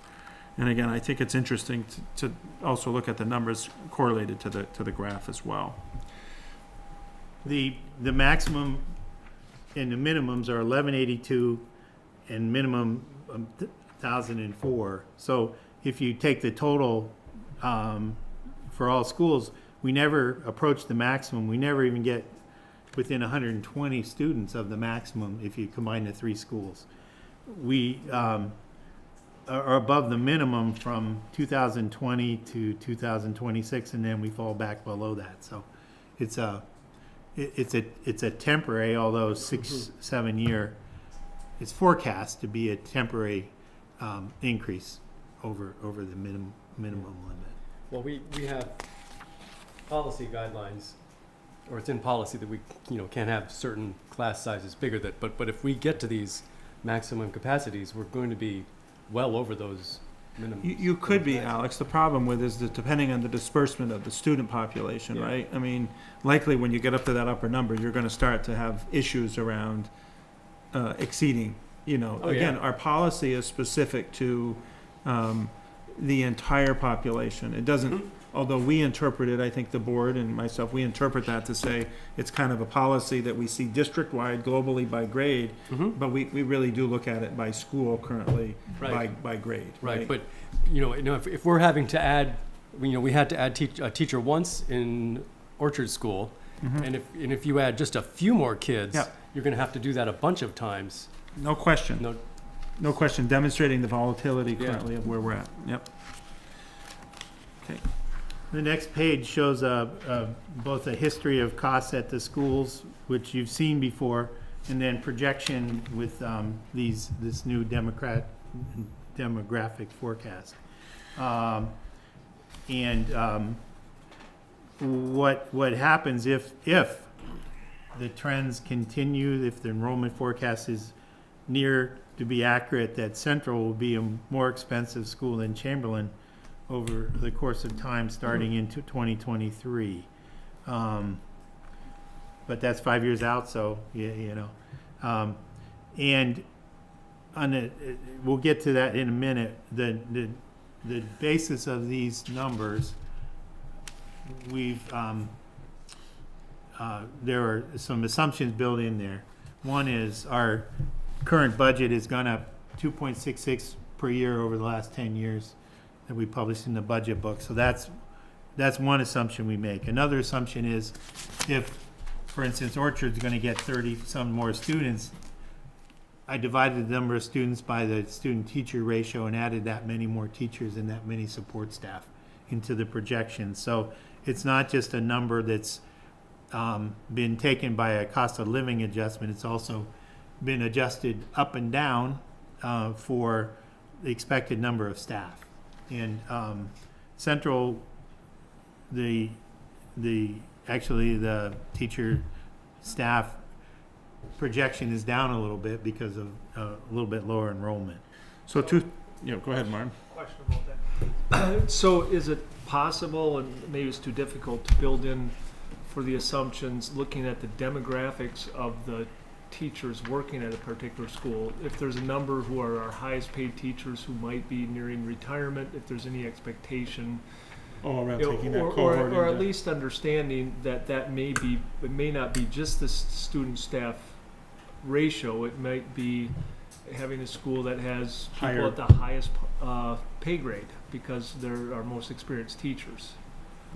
And again, I think it's interesting to also look at the numbers correlated to the graph as well. The maximum and the minimums are 1182 and minimum 1,004. So if you take the total for all schools, we never approach the maximum. We never even get within 120 students of the maximum if you combine the three schools. We are above the minimum from 2020 to 2026, and then we fall back below that. So it's a temporary, although 6-7 year, it's forecast to be a temporary increase over the minimum limit. Well, we have policy guidelines, or it's in policy that we, can't have certain class sizes bigger than, but if we get to these maximum capacities, we're going to be well over those minimums. You could be, Alex. The problem with is that depending on the disbursement of the student population, Yeah. right? I mean, likely when you get up to that upper number, you're gonna start to have issues around exceeding, Oh, again, yeah. our policy is specific to the entire population. It doesn't, although we interpret it, I think the board and myself, we interpret that to say it's kind of a policy that we see district-wide, globally by grade, but we really do look at it by school currently, Right. by grade. Right, but, if we're having to add, we had to add a teacher once in Orchard School, and if you add just a few more kids, Yeah. you're gonna have to do that a bunch of times. No question. No, No question, demonstrating the volatility Yeah. currently of where we're at, yep. Okay, The next page shows both a history of costs at the schools, which you've seen before, and then projection with this new demographic forecast. What happens if the trends continue, if the enrollment forecast is near to be accurate, that Central will be a more expensive school than Chamberlain over the course of time, starting into 2023. But that's 5 years out, so, and we'll get to that in a minute. The basis of these numbers, there are some assumptions built in there. One is our current budget has gone up 2.66 per year over the last 10 years that we published in the budget book. So that's one assumption we make. Another assumption is if, for instance, Orchard's going to get 30 some more students, I divided the number of students by the student-teacher ratio and added that many more teachers and that many support staff into the projection. So it's not just a number that's been taken by a cost of living adjustment. It's also been adjusted up and down for the expected number of staff. And Central, actually the teacher staff projection is down a little bit because of a little bit lower enrollment. so go ahead, Martin. Question about that. So is it possible, and maybe it's too difficult, to build in for the assumptions, looking at the demographics of the teachers working at a particular school, if there's a number who are our highest paid teachers who might be nearing retirement, if there's any expectation, Around you know, taking that or cohort at into- least understanding that it may not be just the student staff ratio, it might be having a school that has people Higher. at the highest pay grade because they're our most experienced teachers.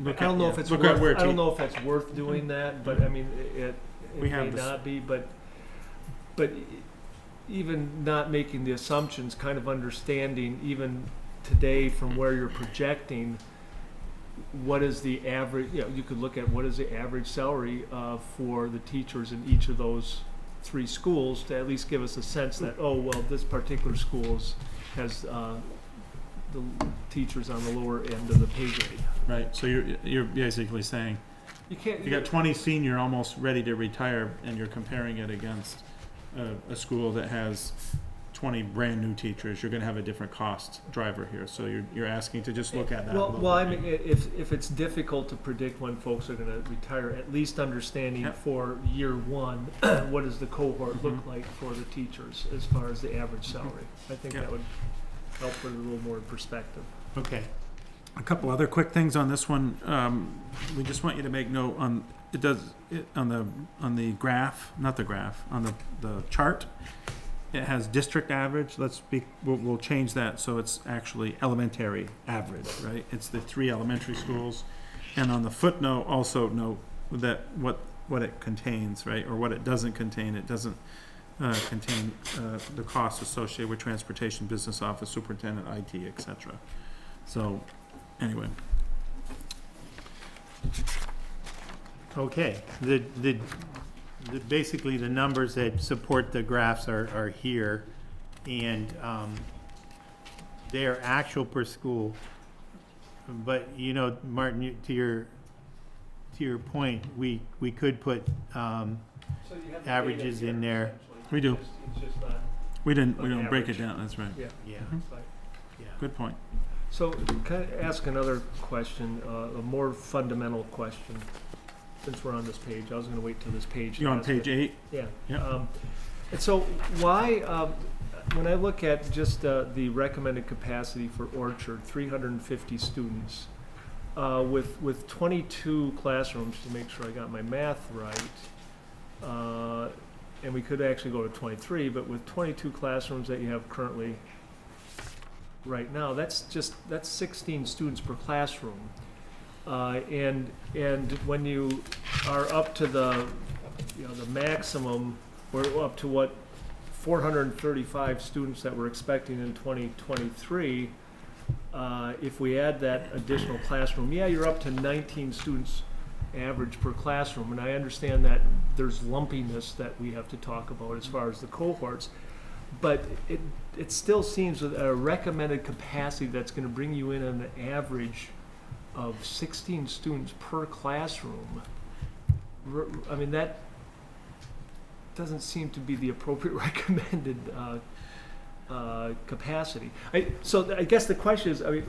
I don't know if it's Look at worth, where I don't know if that's worth doing that, but I mean, it We may have this- not be, but even not making the assumptions, kind of understanding even today from where you're projecting, what is the average, you could look at what is the average salary for the teachers in each of those three schools to at least give us a sense that, oh, well, this particular schools has the teachers on the lower end of the pay grade. Right, so you're basically saying, You can't, you got 20 senior almost ready to retire, and you're comparing it against a school that has 20 brand-new teachers, you're gonna have a different cost driver here, so you're asking to just look at that a little Well, I bit. mean, if it's difficult to predict when folks are gonna retire, at least understanding Yep. for year one, what does the cohort look Mhm. like for the teachers as far as the average salary? I think Yep. that would help put it a little more in perspective. Okay. A couple other quick things on this one. We just want you to make note on, on the graph, not the graph, on the chart. It has district average. We'll change that so it's actually elementary average, right? It's the 3 elementary schools. And on the footnote, also note that what it contains, right? Or what it doesn't contain. It doesn't contain the costs associated with transportation, business office, superintendent, IT, et cetera. So, anyway. Okay, basically the numbers that support the graphs are here, and, they are actual per school. But, you know, Martin, to your point, we could put, averages in there. We do. It's just not, We don't Like break it average. down, that's right. yeah. Yeah, Mhm. Like- yeah. Good point. So, can I ask another question, a more fundamental question, since we're on this page? I was gonna wait till this page. You're on has it. page 8? Yeah. Yeah. And so why, when I look at just the recommended capacity for Orchard, 350 students, with 22 classrooms, to make sure I got my math right, and we could actually go to 23, but with 22 classrooms that you have currently right now, that's 16 students per classroom. And when you are up to the maximum, we're up to what, 435 students that we're expecting in 2023. If we add that additional classroom, yeah, you're up to 19 students average per classroom. And I understand that there's lumpiness that we have to talk about as far as the cohorts. But it still seems with a recommended capacity that's gonna bring you in an average of 16 students per classroom. I mean, that doesn't seem to be the appropriate recommended capacity. So I guess the question is, I mean,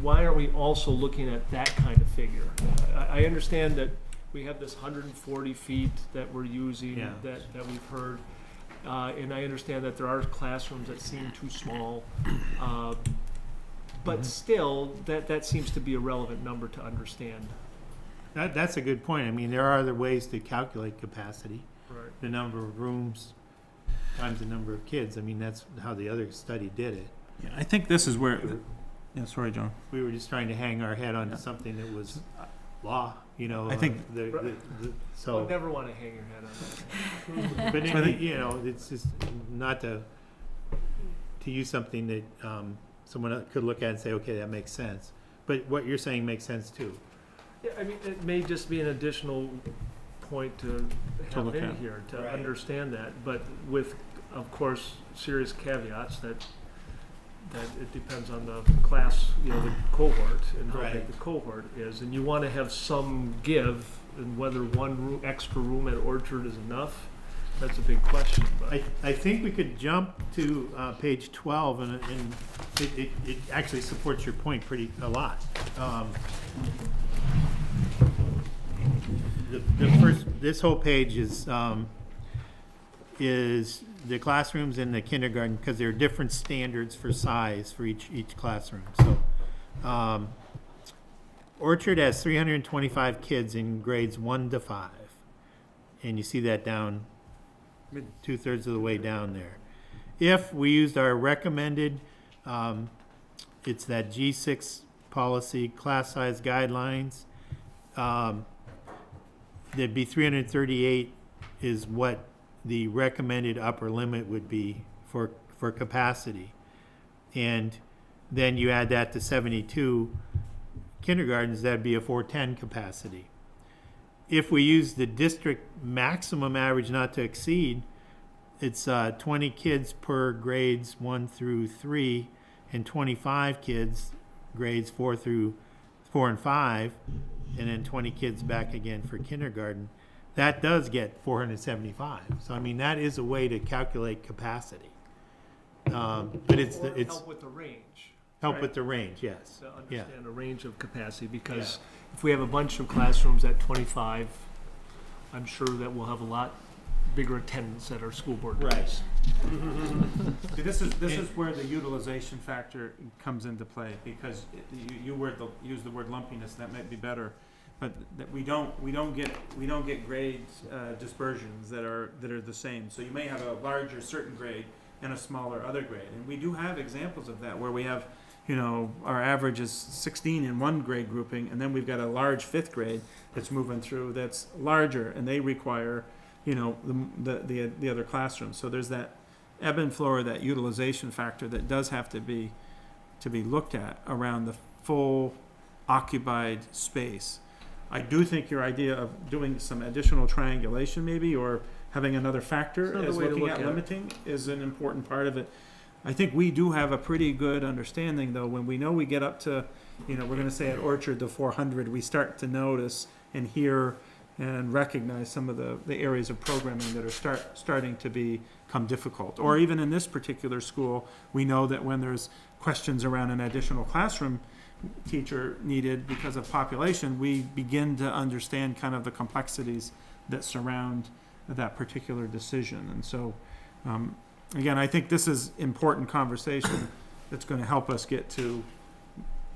why aren't we also looking at that kind of figure? I understand that we have this 140 feet that we're using, Yeah. that we've heard. And I understand that there are classrooms that seem too small. But still, that seems to be a relevant number to understand. That's a good point. I mean, there are other ways to calculate capacity. Right. The number of rooms times the number of kids. I mean, that's how the other study did it. Yeah, I think this is where, yeah, sorry, John. We were just trying to hang our head onto Yeah. something that was law, you know. I think- So. I'd never want to hang your head on that. But, So I think- you know, it's just not to use something that, someone could look at and say, okay, that makes sense. But what you're saying makes sense too. Yeah, I mean, it may just be an additional point to have look in at. here, to Right. understand that, but with, of course, serious caveats that it depends on the class, you know, the cohort, and how big Right. the cohort is, and you want to have some give, and whether one extra room at Orchard is enough, that's a big question, but. I think we could jump to page 12, and it actually supports your point a lot. This whole page is the classrooms in the kindergarten, because there are different standards for size for each classroom. So Orchard has 325 kids in grades 1 to 5, and you see that down 2/3 of the way down there. If we used our recommended, it's that G6 policy class size guidelines, there'd be 338 is what the recommended upper limit would be for capacity. And then you add that to 72 kindergartens, that'd be a 410 capacity. If we use the district maximum average not to exceed, it's 20 kids per grades 1 through 3 and 25 kids grades 4 and 5, and then 20 kids back again for kindergarten. That does get 475. So I mean, that is a way to calculate capacity. But it's, Or it's help with the range. help with the range, yes. To Yeah. understand the range of capacity, because if we have a bunch of classrooms at 25, I'm sure that we'll have a lot bigger attendance at our school board meetings. See, this is where the utilization factor comes into play, because use the word lumpiness, that might be better. But that we don't get grade dispersions that are the same. So you may have a larger certain grade and a smaller other grade. And we do have examples of that where we have, our average is 16 in one grade grouping, and then we've got a large fifth grade that's moving through that's larger, and they require, the other classrooms. So there's that ebb and flow, or that utilization factor that does have to be looked at around the full occupied space. I do think your idea of doing some additional triangulation maybe, or having another factor Another as way to looking look at at it. limiting is an important part of it. I think we do have a pretty good understanding, though, when we know we get up to, we're gonna say at Orchard, the 400, we start to notice and hear and recognize some of the areas of programming that are starting to become difficult. Or even in this particular school, we know that when there's questions around an additional classroom teacher needed because of population, we begin to understand kind of the complexities that surround that particular decision. And so, again, I think this is important conversation that's going to help us get to,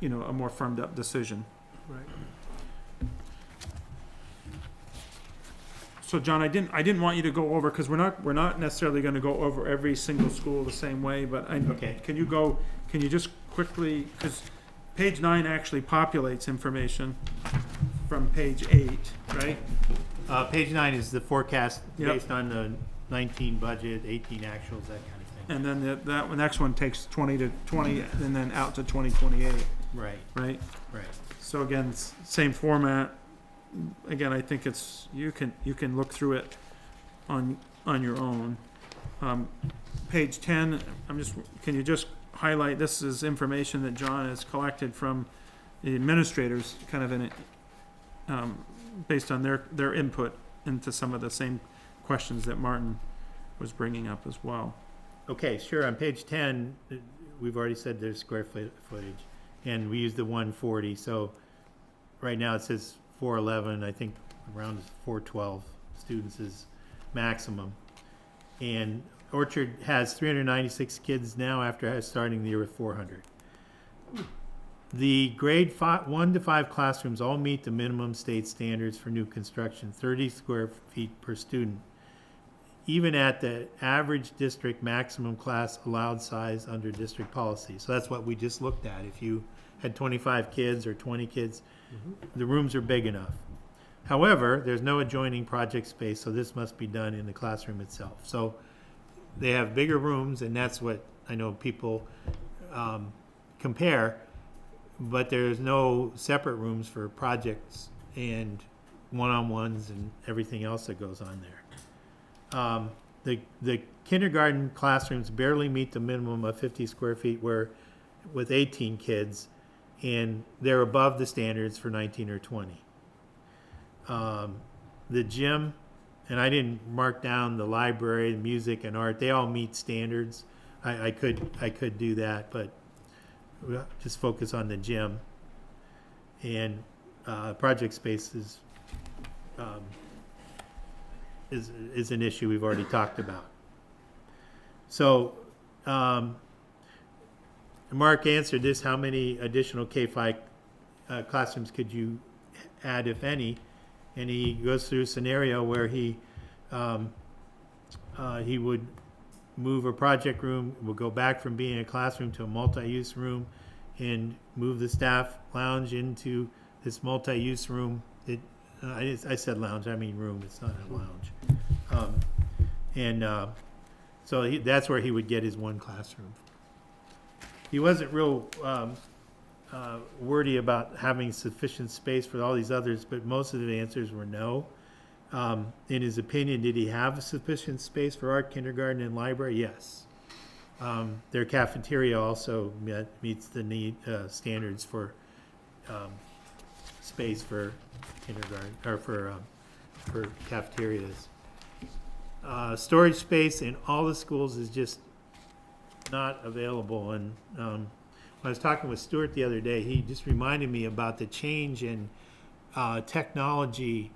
a more firmed up decision. Right. So, John, I didn't want you to go over, because we're not necessarily going to go over every single school the same way, but Okay. can you just quickly, because page 9 actually populates information from page 8, right? Page 9 is the forecast Yep. based on the 19 budget, 18 actuals, that kind of thing. And then that next one takes 20 to 20, and then out to 2028, Right, right? right. So again, same format. Again, I think it's, you can look through it on your own. Page 10, can you just highlight, this is information that John has collected from the administrators, kind of in it, based on their input into some of the same questions that Martin was bringing up as well. Okay, sure. On page 10, we've already said there's square footage, and we use the 140. So right now it says 411. I think around 412 students is maximum. And Orchard has 396 kids now after starting the year with 400. The grade 1 to 5 classrooms all meet the minimum state standards for new construction, 30 square feet per student, even at the average district maximum class allowed size under district policy. So that's what we just looked at. If you had 25 kids or 20 kids, the rooms are big enough. However, there's no adjoining project space, so this must be done in the classroom itself. So they have bigger rooms, and that's what I know people compare, but there's no separate rooms for projects and one-on-ones and everything else that goes on there. The kindergarten classrooms barely meet the minimum of 50 square feet with 18 kids, and they're above the standards for 19 or 20. The gym, and I didn't mark down the library, music, and art. They all meet standards. I could do that, but we'll just focus on the gym. And project space is an issue we've already talked about. So Mark answered this: how many additional K-5 classrooms could you add, if any? And he goes through a scenario where he would move a project room, will go back from being a classroom to a multi-use room, and move the staff lounge into this multi-use room. I said lounge, I mean room. It's not a lounge. So that's where he would get his one classroom. He wasn't real wordy about having sufficient space for all these others, but most of the answers were no. In his opinion, did he have sufficient space for art, kindergarten, and library? Yes. Their cafeteria also meets the need standards for space for kindergarten or for cafeterias. Storage space in all the schools is just not available. And when I was talking with Stuart the other day, he just reminded me about the change in technology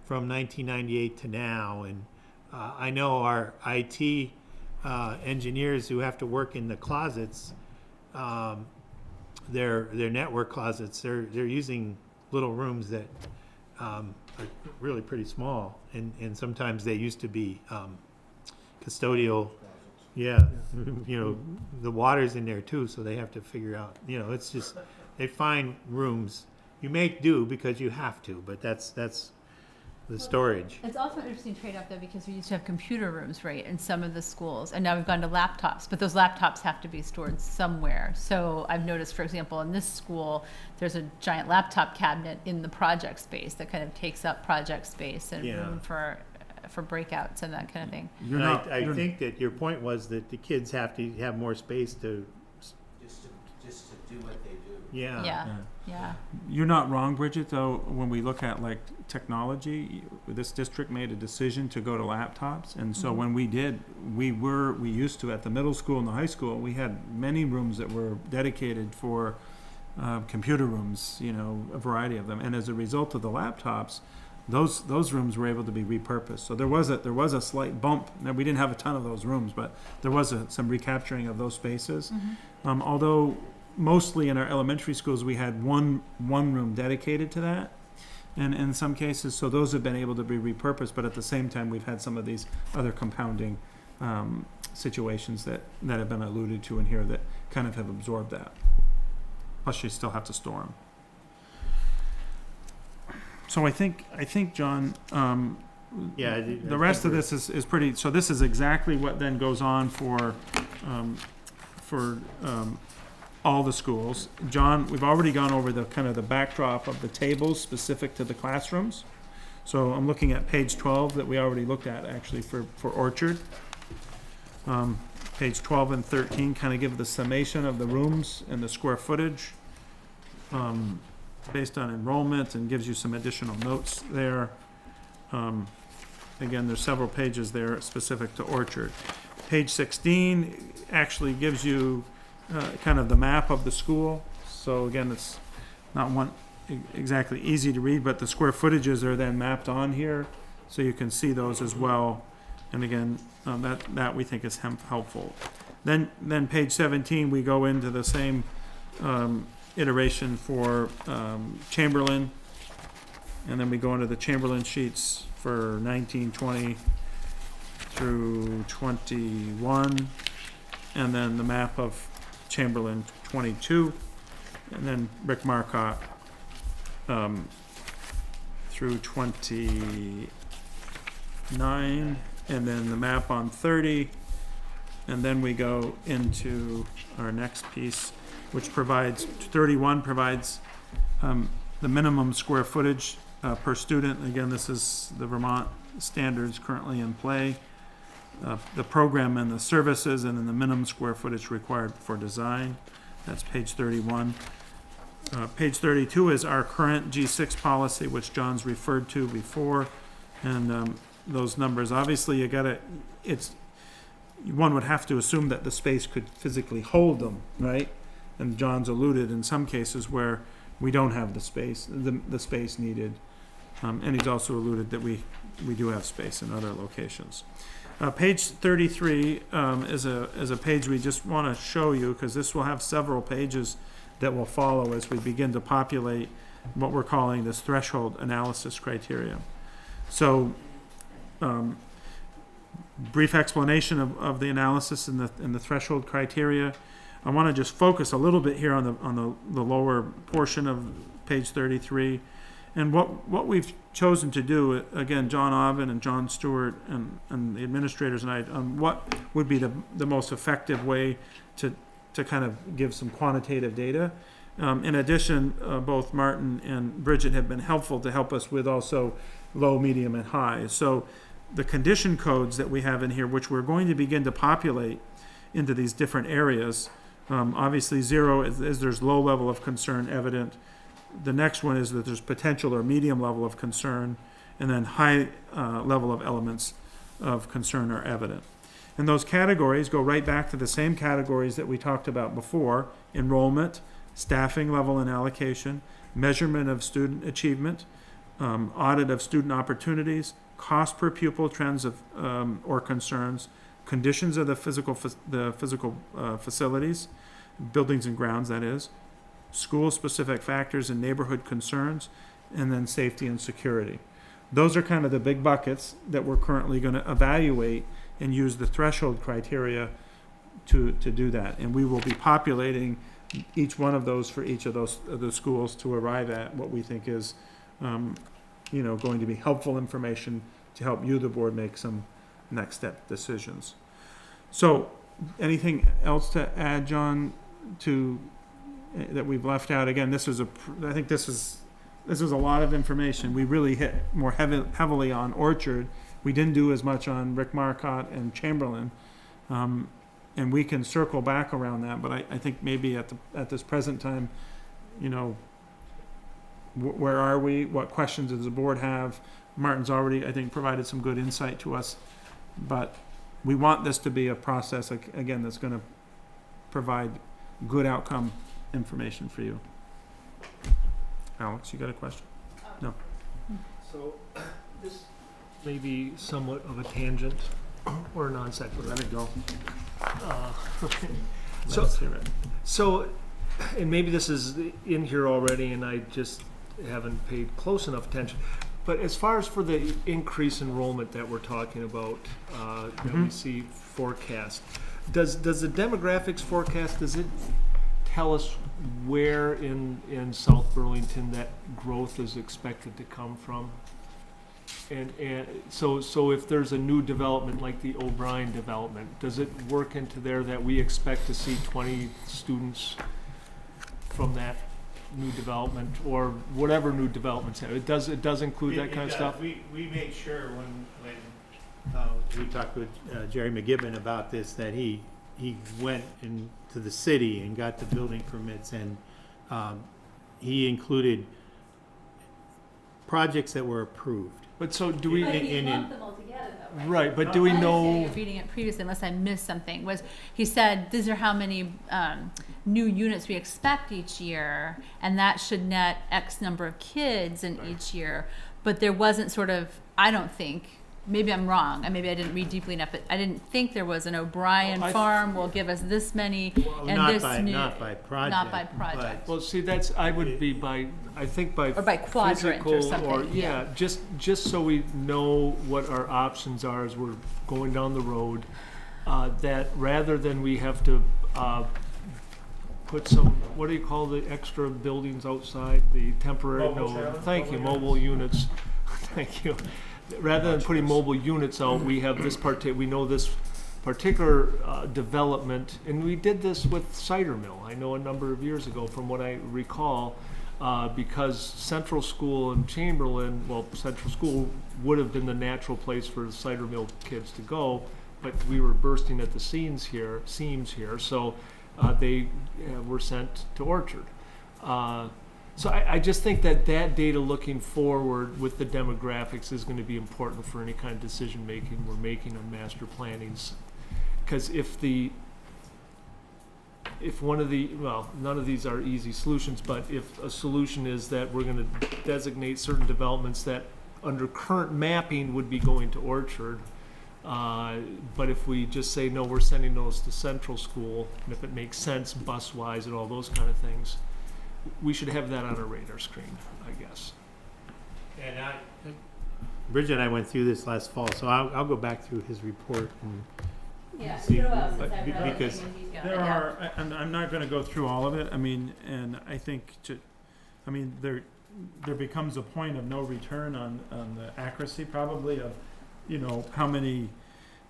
from 1998 to now. And I know our IT engineers who have to work in the closets, their network closets, they're using little rooms that are really pretty small, and sometimes they used to be custodial. Yeah, you know, the water's in there too, so they have to figure out, you know, it's just, they find rooms. You make do because you have to, but that's the storage. It's also an interesting trade-off though, because we used to have computer rooms, right, in some of the schools, and now we've gone to laptops, but those laptops have to be stored somewhere. So I've noticed, for example, in this school, there's a giant laptop cabinet in the project space that kind of takes up project space and Yeah. room for breakouts and that kind of thing. You're And not, I you're- think that your point was that the kids have to have more space to, just to do what they do. yeah. Yeah. You're not wrong, Bridget, though, when we look at like technology, this district made a decision to go to laptops. And so when we did, we used to, at the middle school and the high school, we had many rooms that were dedicated for computer rooms, you know, a variety of them. And as a result of the laptops, those rooms were able to be repurposed. So there was a slight bump. Now, we didn't have a ton of those rooms, but there was some recapturing of those spaces. Although mostly in our elementary schools, we had one room dedicated to that. And in some cases, so those have been able to be repurposed, but at the same time, we've had some of these other compounding situations that have been alluded to in here that kind of have absorbed that. Plus, you still have to store them. So I think, John, Yeah. the rest of this is pretty, so this is exactly what then goes on for all the schools. John, we've already gone over the kind of the backdrop of the tables specific to the classrooms. So I'm looking at page 12 that we already looked at actually for Orchard. Page 12 and 13 kind of give the summation of the rooms and the square footage based on enrollment, and gives you some additional notes there. Again, there's several pages there specific to Orchard. Page 16 actually gives you kind of the map of the school. So again, it's not exactly easy to read, but the square footages are then mapped on here, so you can see those as well. And again, that we think is helpful. Then page 17, we go into the same iteration for Chamberlain, and then we go into the Chamberlain sheets for 19, 20 through 21, and then the map of Chamberlain 22, and then Rick Marcotte through 29, and then the map on 30, and then we go into our next piece, which provides, 31 provides the minimum square footage per student. Again, this is the Vermont standards currently in play. The program and the services, and then the minimum square footage required for design. That's page 31. Page 32 is our current G6 policy, which John's referred to before. And those numbers, obviously, one would have to assume that the space could physically hold them, right? And John's alluded in some cases where we don't have the space needed. And he's also alluded that we do have space in other locations. Page 33 is a page we just want to show you, because this will have several pages that will follow as we begin to populate what we're calling this threshold analysis criteria. So, brief explanation of the analysis and the threshold criteria. I want to just focus a little bit here on the lower portion of page 33. And what we've chosen to do, again, John Oven and John Stewart and the administrators and I, on what would be the most effective way to kind of give some quantitative data. In addition, both Martin and Bridget have been helpful to help us with also low, medium, and high. So the condition codes that we have in here, which we're going to begin to populate into these different areas, obviously 0 is there's low level of concern evident. The next one is that there's potential or medium level of concern, and then high level of elements of concern are evident. And those categories go right back to the same categories that we talked about before: enrollment, staffing level and allocation, measurement of student achievement, audit of student opportunities, cost per pupil trends of, or concerns, conditions of the physical facilities, buildings and grounds, that is, school-specific factors and neighborhood concerns, and then safety and security. Those are kind of the big buckets that we're currently going to evaluate and use the threshold criteria to do that. And we will be populating each one of those for each of those schools to arrive at what we think is, going to be helpful information to help you, the board, make some next step decisions. So, anything else to add, John, that we've left out? Again, I think this is a lot of information. We really hit more heavily on Orchard. We didn't do as much on Rick Marcotte and Chamberlain. And we can circle back around that, but I think maybe at this present time, where are we? What questions does the board have? Martin's already, I think, provided some good insight to us, but we want this to be a process, again, that's going to provide good outcome information for you. Alex, you got a question? No. So, this may be somewhat of a tangent or a non sequitur. Let it go. So- Let's hear it. So, and maybe this is in here already and I just haven't paid close enough attention, but as far as for the increased enrollment that we're talking about, that we see forecast, does the demographics forecast, does it tell us where in South Burlington that growth is expected to come from? And so if there's a new development like the O'Brien development, does it work into there that we expect to see 20 students from that new development or whatever new developments have? It does include that kind of stuff? We made sure when we talked with Jerry McGibbon about this, that he went into the city and got the building permits, and he included projects that were approved. But so do we, But he in- lumped them all together, though, right? right, but do we My know? understanding of reading it previously, unless I missed something, was he said these are how many new units we expect each year, and that should net X number of kids in each year. But there wasn't sort of, I don't think, maybe I'm wrong, and maybe I didn't read deeply enough, but I didn't think there was an O'Brien Well, farm will give us this many and Not this by, new. not by project. Not by project. Well, see, I would be by, I think by Or by quadrant or physical something, yeah. just so we know what our options are as we're going down the road, that rather than we have to, put some, what do you call the extra buildings outside, the temporary, thank you, mobile units, thank you. Rather than putting mobile units out, we have this we know this particular development, and we did this with Cider Mill, I know a number of years ago, from what I recall, because Central School and Chamberlain, Central School would have been the natural place for the Cider Mill kids to go, but we were bursting at the seams here, so they were sent to Orchard. So I just think that data looking forward with the demographics is going to be important for any kind of decision making we're making on master plannings. Because if one of the, none of these are easy solutions, but if a solution is that we're going to designate certain developments that under current mapping would be going to Orchard, but if we just say, no, we're sending those to Central School, and if it makes sense bus-wise and all those kind of things, we should have that on our radar screen, I guess. And Bridget and I went through this last fall, so I'll go back through his report and Yeah, See, it's been a while but since I've read because anything he's got, There yeah. are, and I'm not gonna go through all of it, I mean, and I think there becomes a point of no return on the accuracy probably of, how many,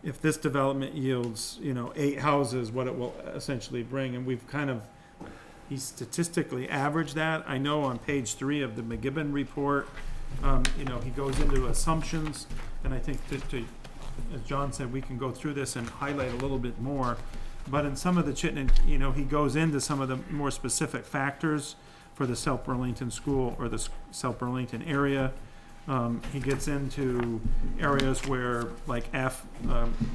if this development yields, 8 houses, what it will essentially bring, and we've he statistically averaged that. I know on page 3 of the McGibbon report, he goes into assumptions, and I think as John said, we can go through this and highlight a little bit more. But in some of the Chittenden, he goes into some of the more specific factors for the South Burlington school or the South Burlington area. He gets into areas where, like F,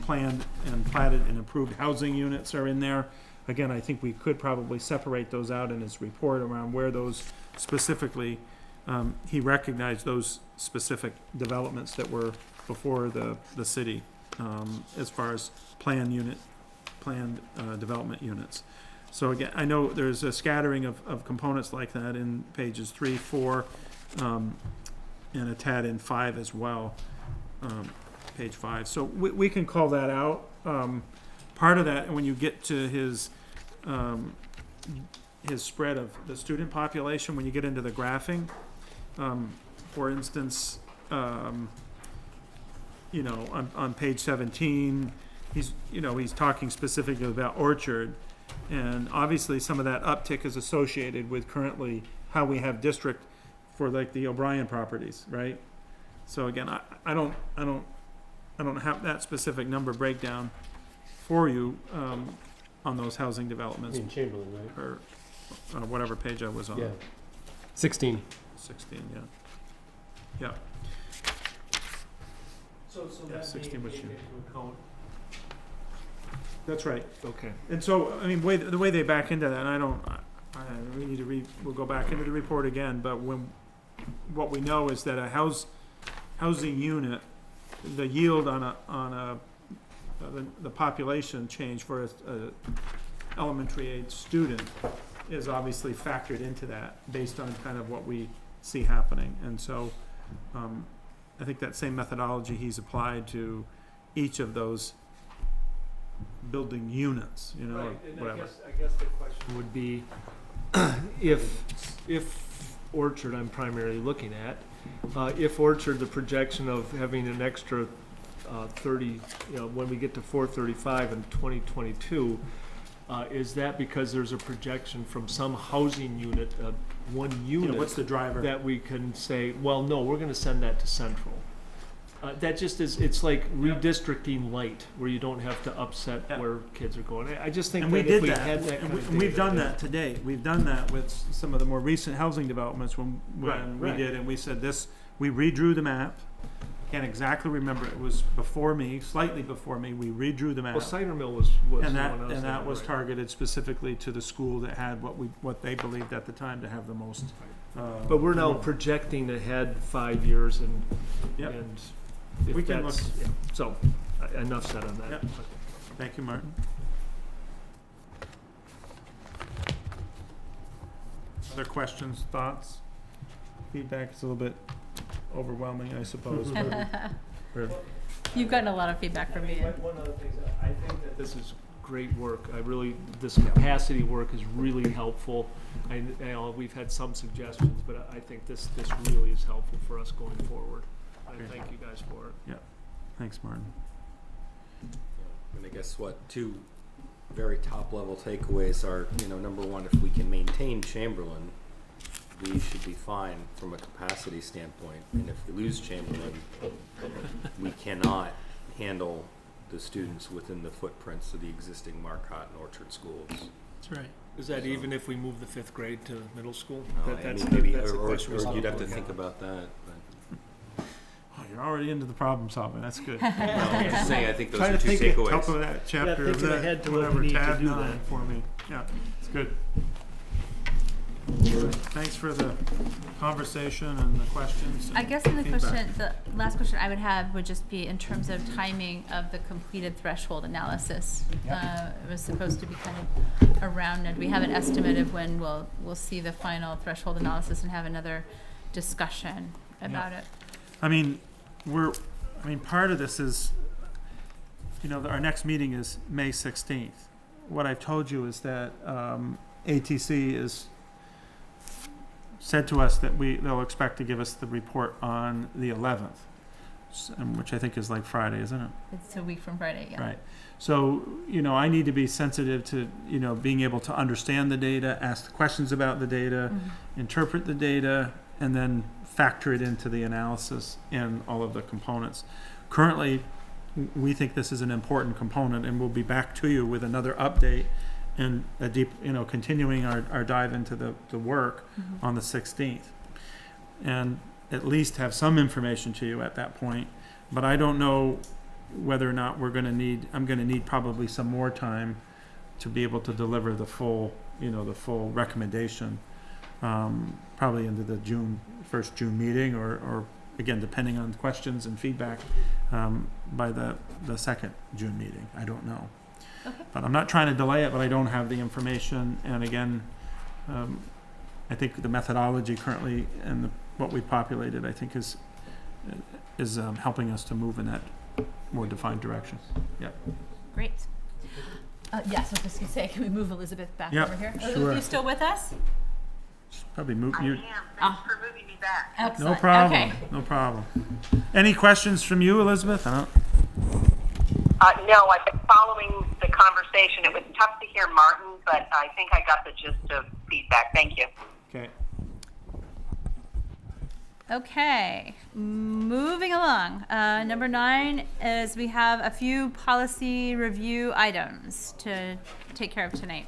planned and platted and approved housing units are in there. Again, I think we could probably separate those out in his report around where those specifically, he recognized those specific developments that were before the city, as far as planned development units. So again, I know there's a scattering of components like that in pages 3, 4, and a tad in 5 as well, page 5. So we can call that out. Part of that, when you get to his spread of the student population, when you get into the graphing, for instance, you know, on page 17, he's talking specifically about Orchard, and obviously some of that uptick is associated with currently how we have district for like the O'Brien properties, right? So again, I don't have that specific number breakdown for you on those housing developments, In Chamberlain, right? or whatever page I was on. Yeah. 16. 16, yeah. Yeah. So Yeah, that 16 being was taken you. into account. That's right. Okay. And so, I mean, the way they back into that, and we need to we'll go back into the report again, but what we know is that a housing unit, the yield on the population change for a elementary age student is obviously factored into that based on kind of what we see happening. And so, I think that same methodology he's applied to each of those building units, you know, or Right, and whatever. I guess the question would be, if Orchard I'm primarily looking at, if Orchard, the projection of having an extra 30, when we get to 435 in 2022, is that because there's a projection from some housing unit, one unit, What's the driver? that we can say, well, no, we're gonna send that to Central? That just is, it's like redistricting light, where you don't have to upset Yeah. where kids are going. I just think And that we if did we that, had that and kind of we've data, done yeah. that today. We've done that with some of the more recent housing developments when Right, we right. did, and we said this, we redrew the map. Can't exactly remember, it was before me, slightly before me, we redrew the map. Well, Cider Mill was And the one I that, was and that thinking, was right. targeted specifically to the school that had what they believed at the time to have the most. But we're now enrollment. projecting ahead 5 years and, Yep. and if We can that's, yeah, so, enough said on that. Yep. Thank you, Martin. Other questions, thoughts? Feedback is a little bit overwhelming, I suppose, but we're- You've gotten a lot of feedback from me. One other thing, I think that this is great work. This capacity work is really helpful. I know we've had some suggestions, but I think this really is helpful for us going forward. I Great. thank you guys for it. thanks, Martin. And I guess two very top level takeaways are, number one, if we can maintain Chamberlain, we should be fine from a capacity standpoint. And if we lose Chamberlain, we cannot handle the students within the footprints of the existing Marcotte and Orchard schools. That's right. Is that even if we move the 5th grade to middle school? That's That's maybe, a or question we're you'd have to looking think at. about that. Oh, you're already into the problem solving, that's good. No, I'm just saying, I think those Trying are to two think of top takeaways. of that chapter of thinking that, ahead to what we whatever, need to tab do 9 that. for me. Yeah, it's good. Thanks for the conversation and the questions. I guess in the feedback. question, the last question I would have would just be in terms of timing of the completed threshold analysis. It was supposed to be kind of around, and we have an estimate of when we'll see the final threshold analysis and have another discussion about it. I mean, part of this is, our next meeting is May 16th. What I've told you is that ATC is said to us that they'll expect to give us the report on the 11th, which I think is like Friday, isn't it? It's a week from Friday, yeah. Right. So, I need to be sensitive to, being able to understand the data, ask the questions about the data, interpret the data, and then factor it into the analysis and all of the components. Currently, we think this is an important component, and we'll be back to you with another update and a deep, continuing our dive into the work on the 16th. And at least have some information to you at that point. But I don't know whether or not I'm gonna need probably some more time to be able to deliver the full recommendation, probably into the first June meeting, or again, depending on questions and feedback, by the second June meeting. I don't know. Okay. But I'm not trying to delay it, but I don't have the information, and again, I think the methodology currently and what we populated, I think is helping us to move in that more defined direction. Great. Yes, I was just gonna say, can we move Elizabeth back Yep, over here? sure. Elizabeth, you still with us? Probably move I you. am. Thanks for moving me back. Excellent. No problem. Okay. No problem. Any questions from you, Elizabeth? No, I've been following the conversation. It was tough to hear Martin, but I think I got the gist of feedback. Thank you. Okay. Okay, moving along. Number 9 is we have a few policy review items to take care of tonight.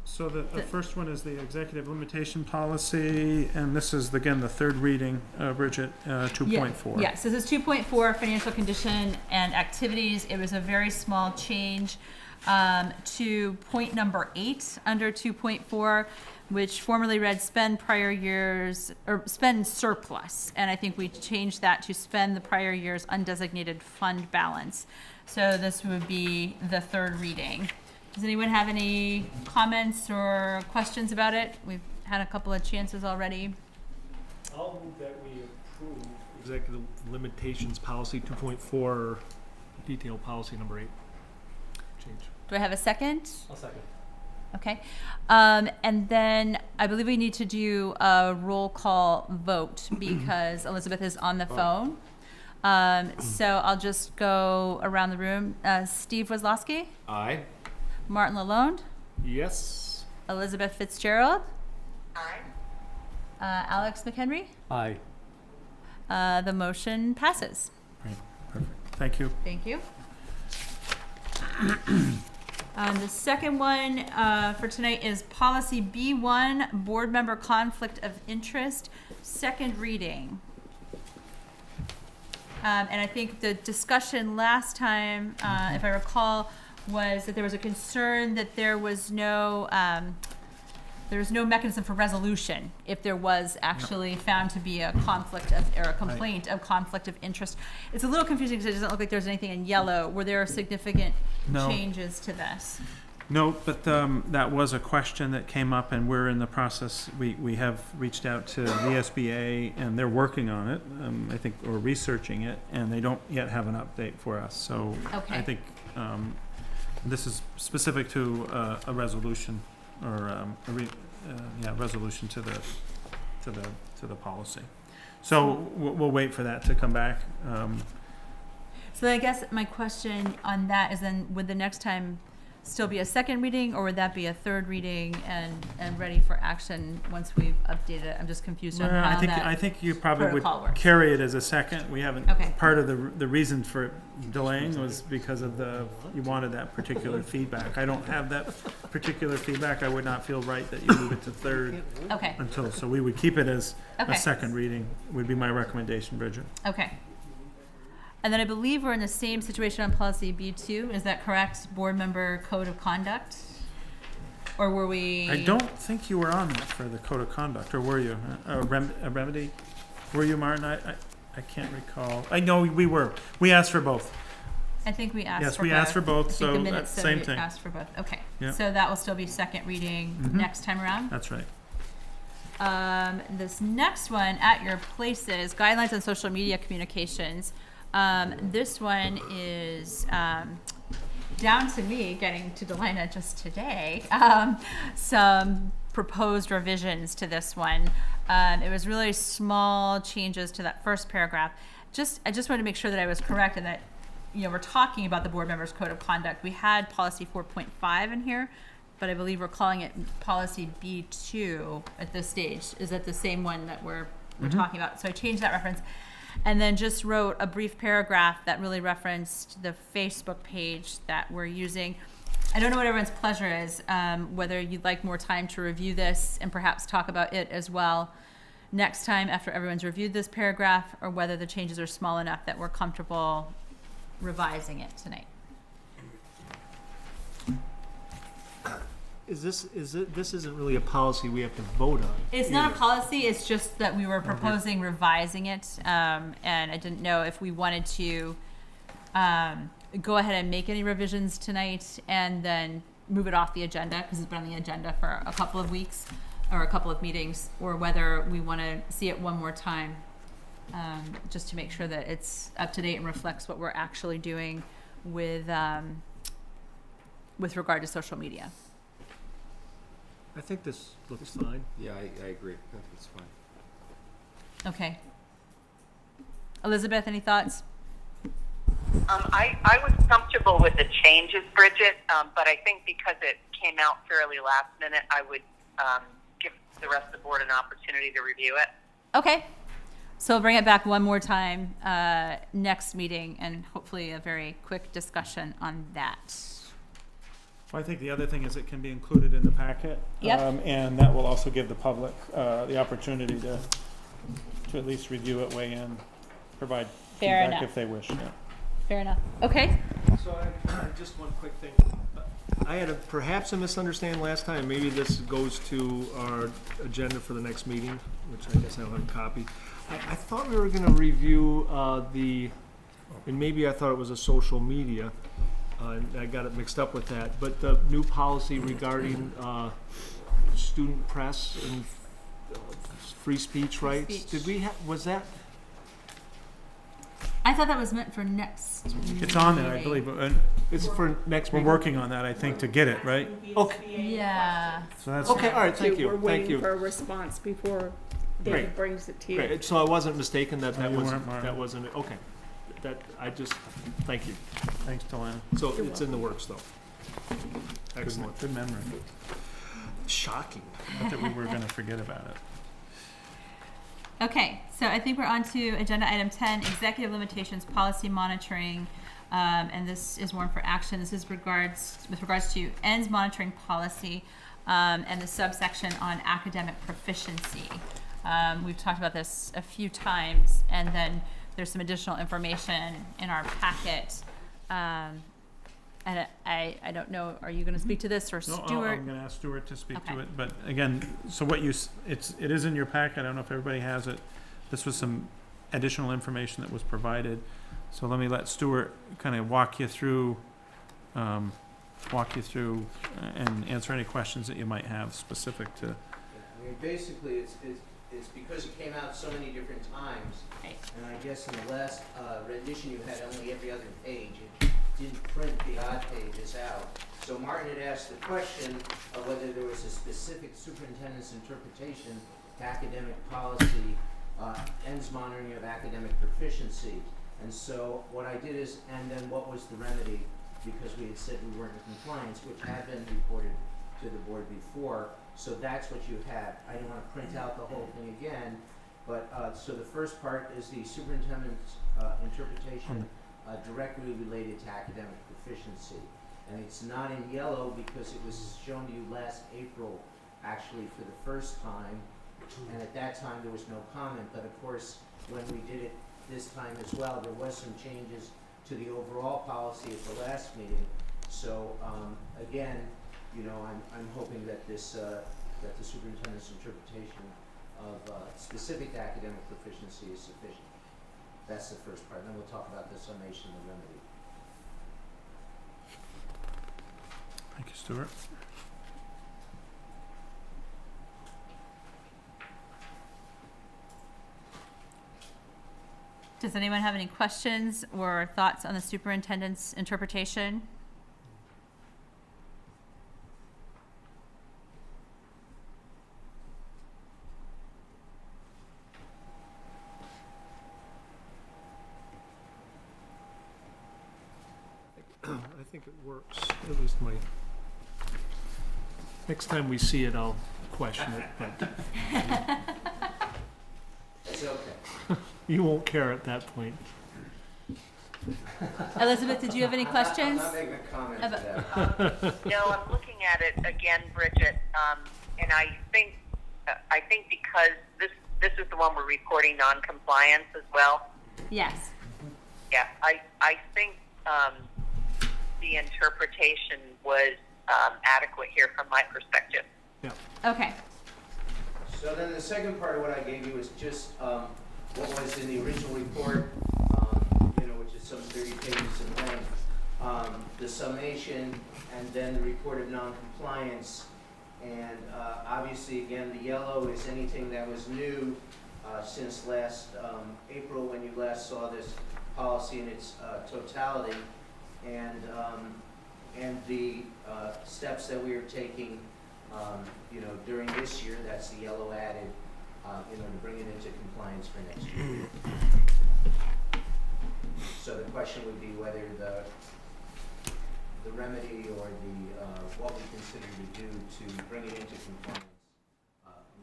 So the first one is the executive limitation policy, and this is, again, the third reading, Bridget, 2.4. Yes, this is 2.4, financial condition and activities. It was a very small change to point number 8 under 2.4, which formerly read spend prior years, or spend surplus. And I think we changed that to spend the prior year's undesignated fund balance. So this would be the third reading. Does anyone have any comments or questions about it? We've had a couple of chances already. I'll move that we approve executive limitations policy 2.4, detail policy number 8. Change. Do I have a second? I'll second. Okay. And then I believe we need to do a roll call vote because Elizabeth is on the phone. So I'll just go around the room. Steve Wozlowski, Aye. Martin Lalonde, Yes. Elizabeth Fitzgerald, Aye. Alex McHenry. Aye. The motion passes. Perfect. Thank you. Thank you. The second one for tonight is policy B1, board member conflict of interest, second reading. And I think the discussion last time, if I recall, was that there was a concern that there was no mechanism for resolution if there was actually found to be a conflict of, or a complaint of conflict of interest. It's a little confusing because it doesn't look like there's anything in yellow. Were there significant No. changes to this? No, but that was a question that came up, and we're in the process. We have reached out to the SBA, and they're working on it, I think, or researching it, and they don't yet have an update for us. So Okay. I think this is specific to a resolution, or resolution to the policy. So we'll wait for that to come back. So I guess my question on that is then, would the next time still be a second reading, or would that be a third reading and ready for action once we've updated it? I'm just confused on Well, how I think you probably would protocol works. carry it as a second. We haven't, Okay. part of the reason for delaying was because of you wanted that particular feedback. I don't have that particular feedback. I would not feel right that you move it to third Okay, so we would keep it as okay, a second reading, would be my recommendation, Bridget. okay. And then I believe we're in the same situation on policy B2, is that correct? Board member code of conduct? Or were we? I don't think you were on that for the code of conduct, or were you? A remedy? Were you, Martin? I can't recall. I know we were. We asked for both. I think we asked for both. Yes, we asked for both, I think so the minutes that's said same we thing. asked for both, okay. Yeah. So that will still be second reading Mhm. next time around? That's right. This next one, at your places, guidelines on social media communications. This one is, down to me getting to Delina just today, some proposed revisions to this one. It was really small changes to that first paragraph. I just wanted to make sure that I was correct and that, we're talking about the board members' code of conduct. We had policy 4.5 in here, but I believe we're calling it policy B2 at this stage. Is that the same one that we're talking about? So I changed that reference. And then just wrote a brief paragraph that really referenced the Facebook page that we're using. I don't know what everyone's pleasure is, whether you'd like more time to review this and perhaps talk about it as well next time after everyone's reviewed this paragraph, or whether the changes are small enough that we're comfortable revising it tonight. This isn't really a policy we have to vote on. It's not a policy, it's just that we were proposing revising it, and I didn't know if we wanted to go ahead and make any revisions tonight and then move it off the agenda, because it's been on the agenda for a couple of weeks or a couple of meetings, or whether we want to see it one more time, just to make sure that it's up to date and reflects what we're actually doing with regard to social media. I think this looks fine. Yeah, I agree. I think it's fine. Okay. Elizabeth, any thoughts? I was comfortable with the changes, Bridget, but I think because it came out fairly last minute, I would give the rest of the board an opportunity to review it. Okay. So we'll bring it back one more time next meeting, and hopefully a very quick discussion on that. Well, I think the other thing is it can be included in the packet. Yep. And that will also give the public the opportunity to at least review it, weigh in, provide Fair feedback enough. if they wish. Yeah. Fair enough. Okay. So just one quick thing. I had perhaps a misunderstanding last time. Maybe this goes to our agenda for the next meeting, which I guess I don't have a copy. I thought we were going to review and maybe I thought it was a social media. And I got it mixed up with that. But the new policy regarding student press and free speech rights. speech. Did we have? Was that? I thought that was meant for next meeting. It's on there, I believe. And It's for next we're meeting. working on that, I think, to get it, right? Okay. Yeah. So that's Okay. All right. Thank you. We're Thank waiting you. for a response before David Great. brings it to you. Great. So I wasn't mistaken that No, that you was weren't, Mark. that wasn't it. Okay. That I just thank you. Thanks, Talana. So it's in the works though. Excellent. Good memory. Shocking. Not that we were going to forget about it. Okay, so I think we're on to agenda item 10, executive limitations policy monitoring, and this is one for action. This is with regards to ends monitoring policy, and the subsection on academic proficiency. We've talked about this a few times, and then there's some additional information in our packet. And I don't know, are you going to speak to this, or No, Stuart? I'm going to ask Stuart to speak to Okay. it. But again, so what it is in your packet. I don't know if everybody has it. This was some additional information that was provided. So let me let Stuart kind of walk you through and answer any questions that you might have specific to. I mean, basically, it's because it came out so many different times, Right. and I guess in the last rendition you had only every other page. It didn't print the odd pages out. So Martin had asked the question of whether there was a specific superintendent's interpretation to academic policy, ends monitoring of academic proficiency. And so what I did is, and then what was the remedy? Because we had said we weren't in compliance, which had been reported to the board before. So that's what you had. I didn't want to print out the whole thing again, but so the first part is the superintendent's interpretation directly related to academic proficiency. And it's not in yellow because it was shown to you last April, actually, for the first time. And at that time, there was no comment. But of course, when we did it this time as well, there was some changes to the overall policy at the last meeting. So again, you know, I'm hoping that this that the superintendent's interpretation of specific academic proficiency is sufficient. That's the first part. Then we'll talk about the summation and the remedy. Thank you, Stuart. Does anyone have any questions or thoughts on the superintendent's interpretation? I think it works. At least my next time we see it, I'll question it. But It's okay. you won't care at that point. Elizabeth, did you have any questions? I'm not making a comment About- to that. No, I'm looking at it again, Bridget, and I think because this is the one we're reporting non-compliance as well. Yes. Yeah, I think the interpretation was adequate here from my perspective. Okay. So then the second part of what I gave you was just what was in the original report, which is some 30 pages in length, the summation, and then the report of noncompliance. And obviously, again, the yellow is anything that was new since last April when you last saw this policy in its totality, and the steps that we are taking, during this year. That's the yellow added, to bring it into compliance for next year. So the question would be whether the remedy or what we consider to do to bring it into compliance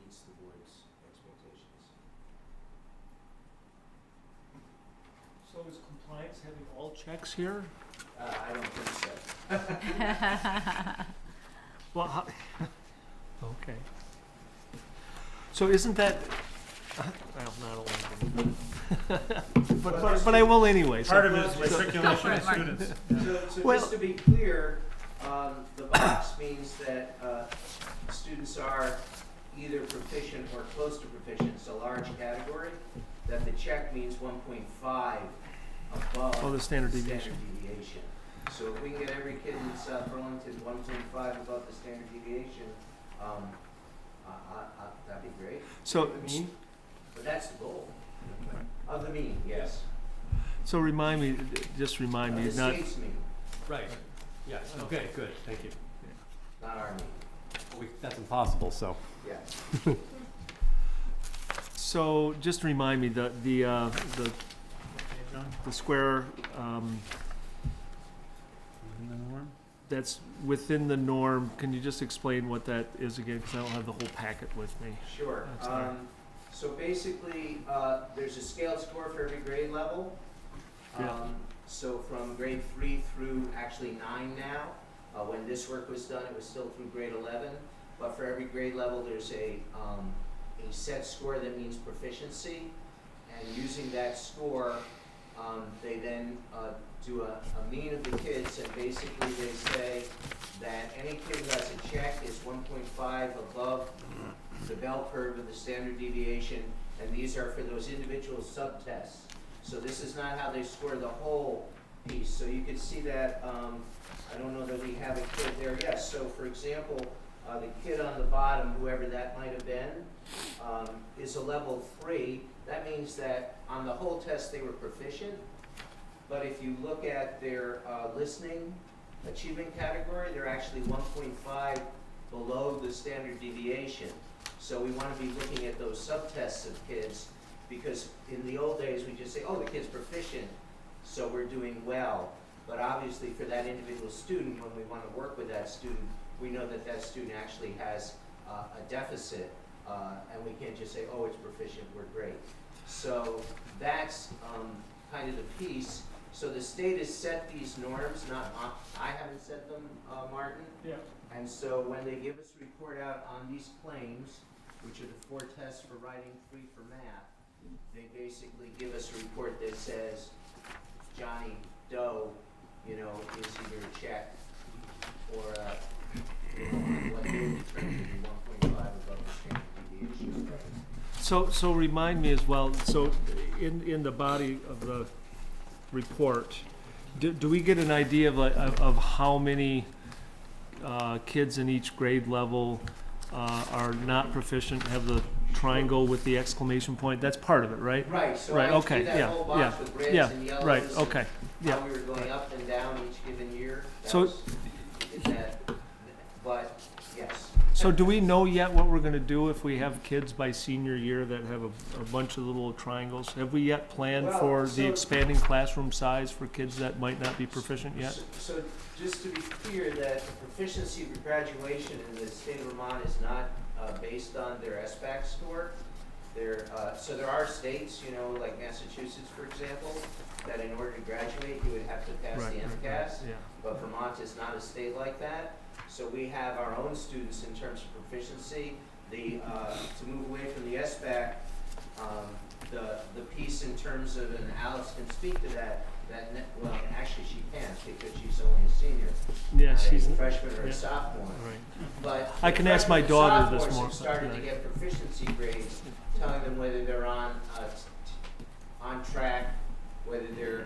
meets the board's expectations. So is compliance having all checks here? I don't think so. Well, okay. So isn't that, well, not all, but I will anyway. Part of So- it is Go matriculation for it, of Martin. students. So Well- just to be clear, the box means that students are either proficient or close to proficient. It's a large category. That the check means 1.5 above Oh, the standard deviation. deviation. So if we can get every kid in South Burlington 1.5 above the standard deviation, that'd be great. So, The mean, but that's the goal. Of the mean, yes. so remind me, just remind me, The not, state's mean, Right. Yes. Okay. Good. Thank you. not our mean. That's impossible. So. Yeah. so just remind me, the square, In the norm? that's within the norm, can you just explain what that is again? Because I don't have the whole packet with me. Sure. That's all right. So basically, there's a scaled score for every grade level. Yeah. So from grade 3 through actually 9 now. When this work was done, it was still through grade 11. But for every grade level, there's a set score that means proficiency. And using that score, they then do a mean of the kids, and basically they say that any kid who has a check is 1.5 above the bell curve of the standard deviation, and these are for those individual subtests. So this is not how they score the whole piece. So you can see that, I don't know that we have a kid there. Yes, so for example, the kid on the bottom, whoever that might have been, is a level 3. That means that on the whole test they were proficient, but if you look at their listening achievement category, they're actually 1.5 below the standard deviation. So we want to be looking at those subtests of kids, because in the old days we just say, oh, the kid's proficient, so we're doing well. But obviously for that individual student, when we want to work with that student, we know that that student actually has a deficit, and we can't just say, oh, it's proficient, we're great. So that's kind of the piece. So the state has set these norms, I haven't set them, Martin. Yeah. And so when they give us a report out on these claims, which are the 4 tests for writing, 3 for math, they basically give us a report that says Johnny Doe, is either a check or what they determined to be 1.5 above the standard deviation. So remind me as well, so in the body of the report, do we get an idea of how many kids in each grade level are not proficient, have the triangle with the exclamation point? That's part of it, right? Right, so Right, I okay, see that yeah, whole box yeah, with reds yeah, and yellows. right, and okay, yeah. How we were going up and down each given year. So- But, yes. So do we know yet what we're gonna do if we have kids by senior year that have a bunch of little triangles? Have we yet planned Well, for so- the expanding classroom size for kids that might not be proficient yet? So just to be clear, that the proficiency for graduation in the state of Vermont is not based on their SBAC score. So there are states, you know, like Massachusetts, for example, that in order to graduate, you would have to pass the MCAS. Yeah. But Vermont is not a state like that. So we have our own students in terms of proficiency. To move away from the SBAC, the piece in terms of, and Alice can speak to that, well, actually she can't because she's only a senior. Yeah, not she's a freshman or yeah. a sophomore. Right. But I can ask my daughter this more. more. Started to get proficiency grades, telling them whether they're on track, whether they're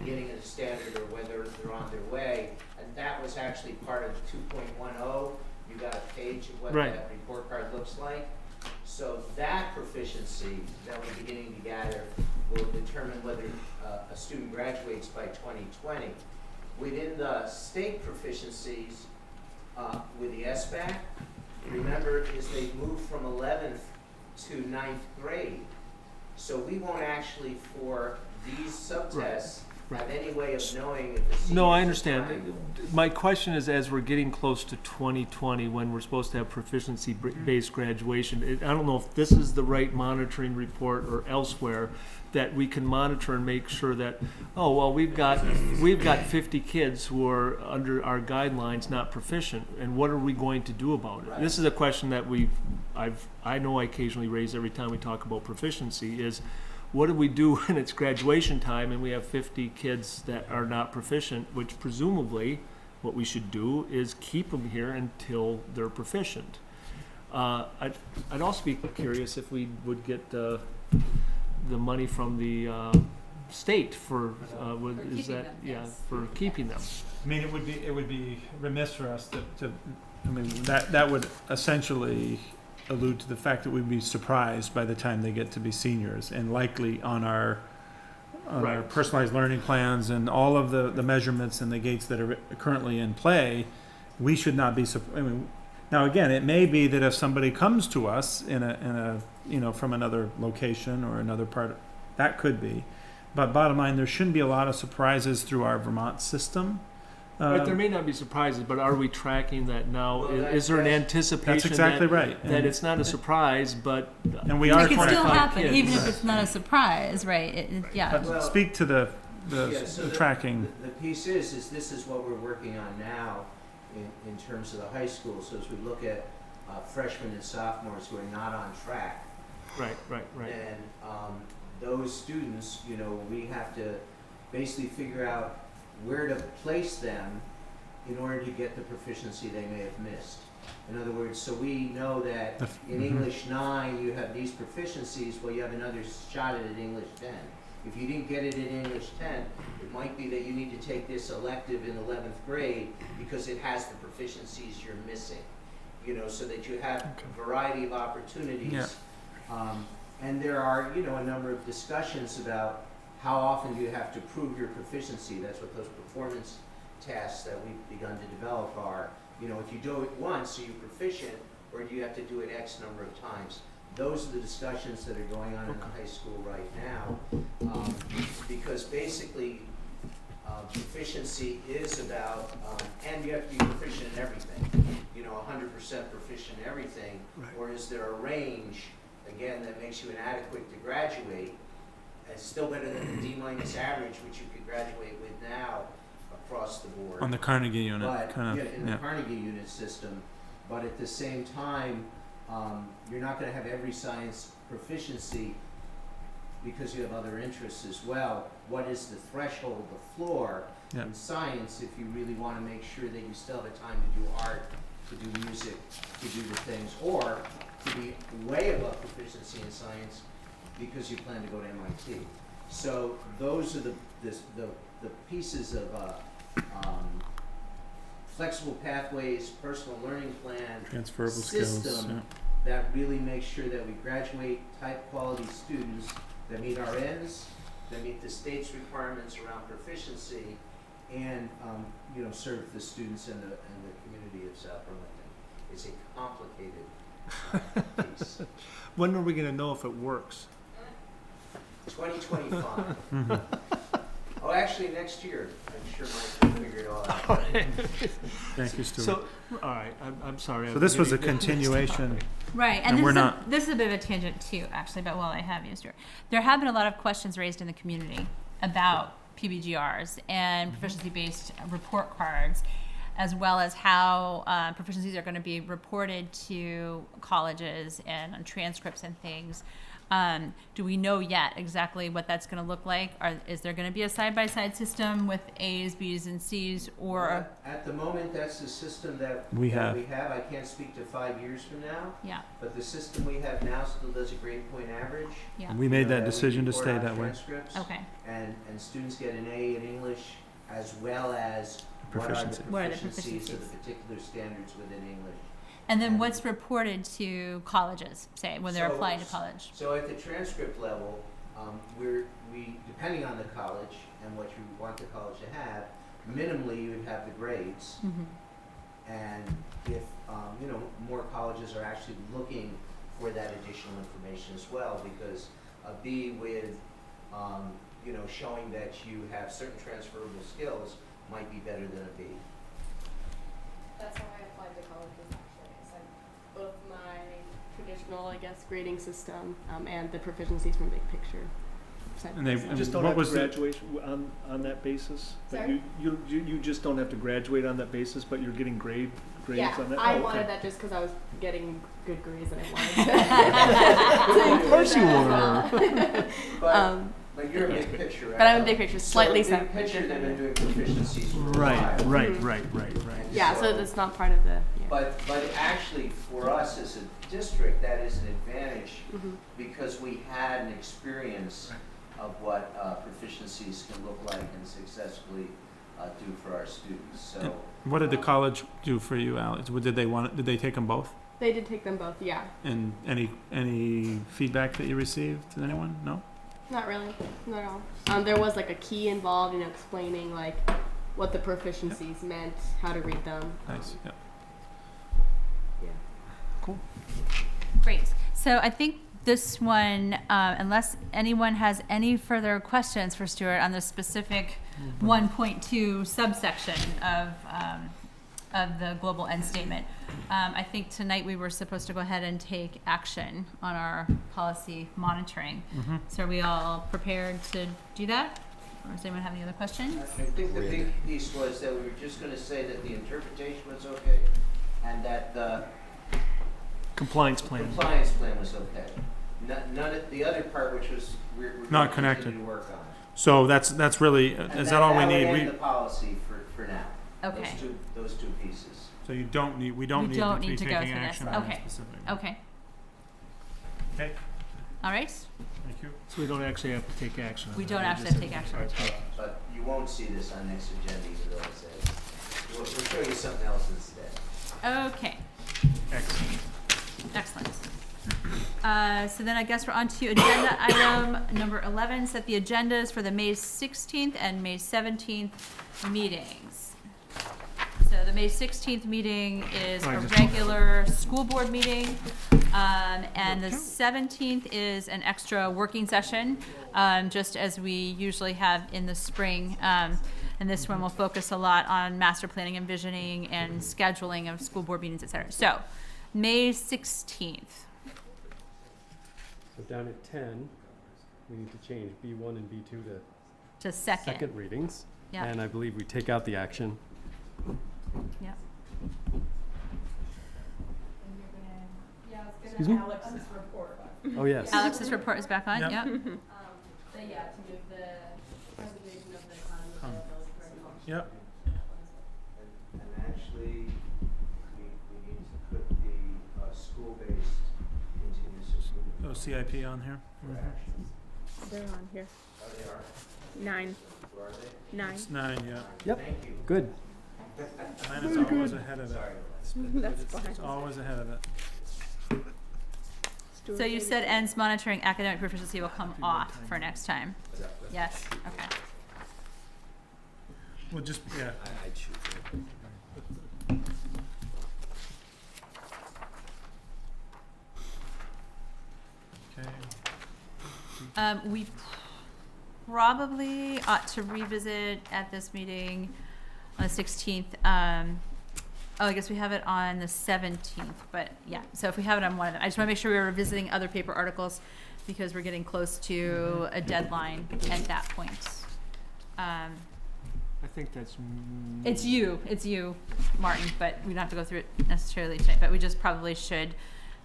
getting a standard, or whether they're on their way. And that was actually part of 2.10. You got a page of what Right. that report card looks like. So that proficiency that we're beginning to gather will determine whether a student graduates by 2020. Within the state proficiencies with the SBAC, remember, is they've moved from 11th to 9th grade. So we won't actually, for these subtests, have any way of knowing if the seniors No, I are understand. trying. My question is, as we're getting close to 2020, when we're supposed to have proficiency-based graduation, I don't know if this is the right monitoring report or elsewhere, that we can monitor and make sure that, oh, well, we've got 50 kids who are under our guidelines not proficient, and what are we going to do about it? Right. This is a question that I know I occasionally raise every time we talk about proficiency, is what do we do when it's graduation time and we have 50 kids that are not proficient, which presumably what we should do is keep them here until they're proficient. I'd also be curious if we would get the money from the state for is keeping that them, yeah yes. for keeping them. I mean, it would be remiss for us to I mean, that would essentially allude to the fact that we'd be surprised by the time they get to be seniors, and likely on our Right. personalized learning plans and all of the measurements and the gates that are currently in play, we should not be, I mean, now again, it may be that if somebody comes to us in a you know, from another location or another part, that could be. But bottom line, there shouldn't be a lot of surprises through our Vermont system. But there may not be surprises, but are we tracking that now? Well, Is there an that's- anticipation That's exactly right. that And- it's not a surprise, but And we It are could trying still to happen, kids. even if it's not a surprise, right? Yeah. But speak to the Yeah, so tracking. The piece is this is what we're working on now in terms of the high school. So as we look at freshmen and sophomores who are not on track, right. and those students, you know, we have to basically figure out where to place them in order to get the proficiency they may have missed. In other words, so we know that in English 9 you have these proficiencies, well, you have another shot at it in English 10. If you didn't get it in English 10, it might be that you need to take this elective in 11th grade because it has the proficiencies you're missing, you know, so that you have a variety of opportunities. Yeah. And there are, you know, a number of discussions about how often you have to prove your proficiency. That's what those performance tasks that we've begun to develop are. You know, if you do it once, are you proficient, or do you have to do it X number of times? Those are the discussions that are going on in the high school right now, because basically proficiency is about, and you have to be proficient in everything, you know, 100% proficient in everything, or is there a range, again, that makes you inadequate to graduate? It's still better than the D- average, which you could graduate with now across the board. On the Carnegie unit, But, kind yeah, of, in the Carnegie unit system, but at the same time, you're not gonna have every science proficiency because you have other interests as well. What is the threshold, the floor Yeah. in science if you really wanna make sure that you still have time to do art, to do music, to do the things, or to be way above proficiency in science because you plan to go to MIT. So those are the pieces of flexible pathways, personal learning plan, transferable system skills. that really makes sure that we graduate type quality students that meet our ends, that meet the state's requirements around proficiency, and you know, serve the students and the community of South Burlington. It's a complicated piece. When are we going to know if it works? 2025. Oh, actually, next year, I'm sure Mike will figure it all out. Thank you, Stuart. So, all right, I'm sorry. So this was a continuation. Right, And and we're this is, not- this is a bit of a tangent too, actually, but while I have you, Stuart. There have been a lot of questions raised in the community about PBGRs and proficiency-based report cards, as well as how proficiencies are going to be reported to colleges and on transcripts and things. Do we know yet exactly what that's going to look like? Is there going to be a side-by-side system with A's, B's, and C's, or At the moment, that's the system that We that have. we have. I can't speak to 5 years from now, yeah, but the system we have now still does a grade point average. yeah, We made that we decision to report stay on that way. transcripts, okay. And students get an A in English as well as what are the Proficiency. What are the proficiencies of proficiencies? the particular standards within English. And then what's reported to colleges, say, when they're So- applying to college? So at the transcript level, we depending on the college and what you want the college to have, minimally you would have the grades. Mm-hmm. And if, more colleges are actually looking for that additional information as well, because a B with, showing that you have certain transferable skills might be better than a B. That's how I applied to colleges actually. It's like both my traditional, I guess, grading system and the proficiencies from Big Picture. And they- You just don't What have was to the- graduate on that basis? But Sorry? you just don't have to graduate on that basis, but you're getting grades Yeah, on that? I Oh, okay. wanted that just because I was getting good grades and I wanted to. Of course you were. But you're a big picture, right? But I'm a Big Picture, slightly So separate. big picture, they've been doing proficiencies for a Right, while. right. And Yeah, so that's not part of the. Yeah. But actually, for us as a district, that is an advantage Mhm. because we had an experience of what proficiencies can look like and successfully do for our students. So What did the college do for you, Alex? Did they take them both? They did take them both, yeah. And any feedback that you received? Did anyone? No? Not really, not at all. There was like a key involved, explaining like what the proficiencies meant, how to read them. Nice, yeah. Yeah. Great. So I think this one, unless anyone has any further questions for Stuart on the specific 1.2 subsection of the global end statement, I think tonight we were supposed to go ahead and take action on our policy monitoring. Mm-hmm. So are we all prepared to do that? Or does anyone have any other questions? I think the big piece was that we were just going to say that the interpretation was okay and that the Compliance plan. compliance plan was okay. None of the other part, which was we're Not gonna connected. continue to work on. So that's really, And is that all we would need? end the policy for now. Okay. Those two pieces. So we don't need We to don't be need to go taking through this. action on Okay. that specific. Okay. Okay, All right. thank you. So we don't actually have to take action on We that. don't We actually just have to take action. All right, thank you. But you won't see this on next agenda, even though it says. We'll show you something else instead. Okay. Excellent. Excellent. So then I guess we're on to agenda item number 11, set the agendas for the May 16th and May 17th meetings. So the May 16th meeting is a regular school board meeting, and the 17th is an extra working session, just as we usually have in the spring. And this one will focus a lot on master planning and visioning and scheduling of school board meetings, et cetera. So, May 16th. So down at 10, we need to change B1 and B2 to To second. second readings. Yeah. And I believe we take out the action. Yep. Excuse me? Oh, yes. Alex's report is back on, Yep. yep. Yeah, to move the presentation of the economy availability protocol. Yep. And actually, we need to put the school-based continuous improvement. Oh, CIP on here? for action. They're on here. Oh, they are? 9. Where are they? 9. It's 9, yeah. Yep, Thank you. good. 9 is always ahead of it. Sorry. That's fine. It's always ahead of it. Stuart, So you maybe- said ends monitoring academic proficiency will come off for next time? Yes, okay. Well, just, yeah. I'd shoot for it. Okay. probably ought to revisit at this meeting on the 16th. Oh, I guess we have it on the 17th, but yeah, so if we have it on one of them, I just want to make sure we're revisiting other paper articles because we're getting close to a deadline at that point. I think that's. It's you, Martin, but we don't have to go through it necessarily tonight, but we just probably should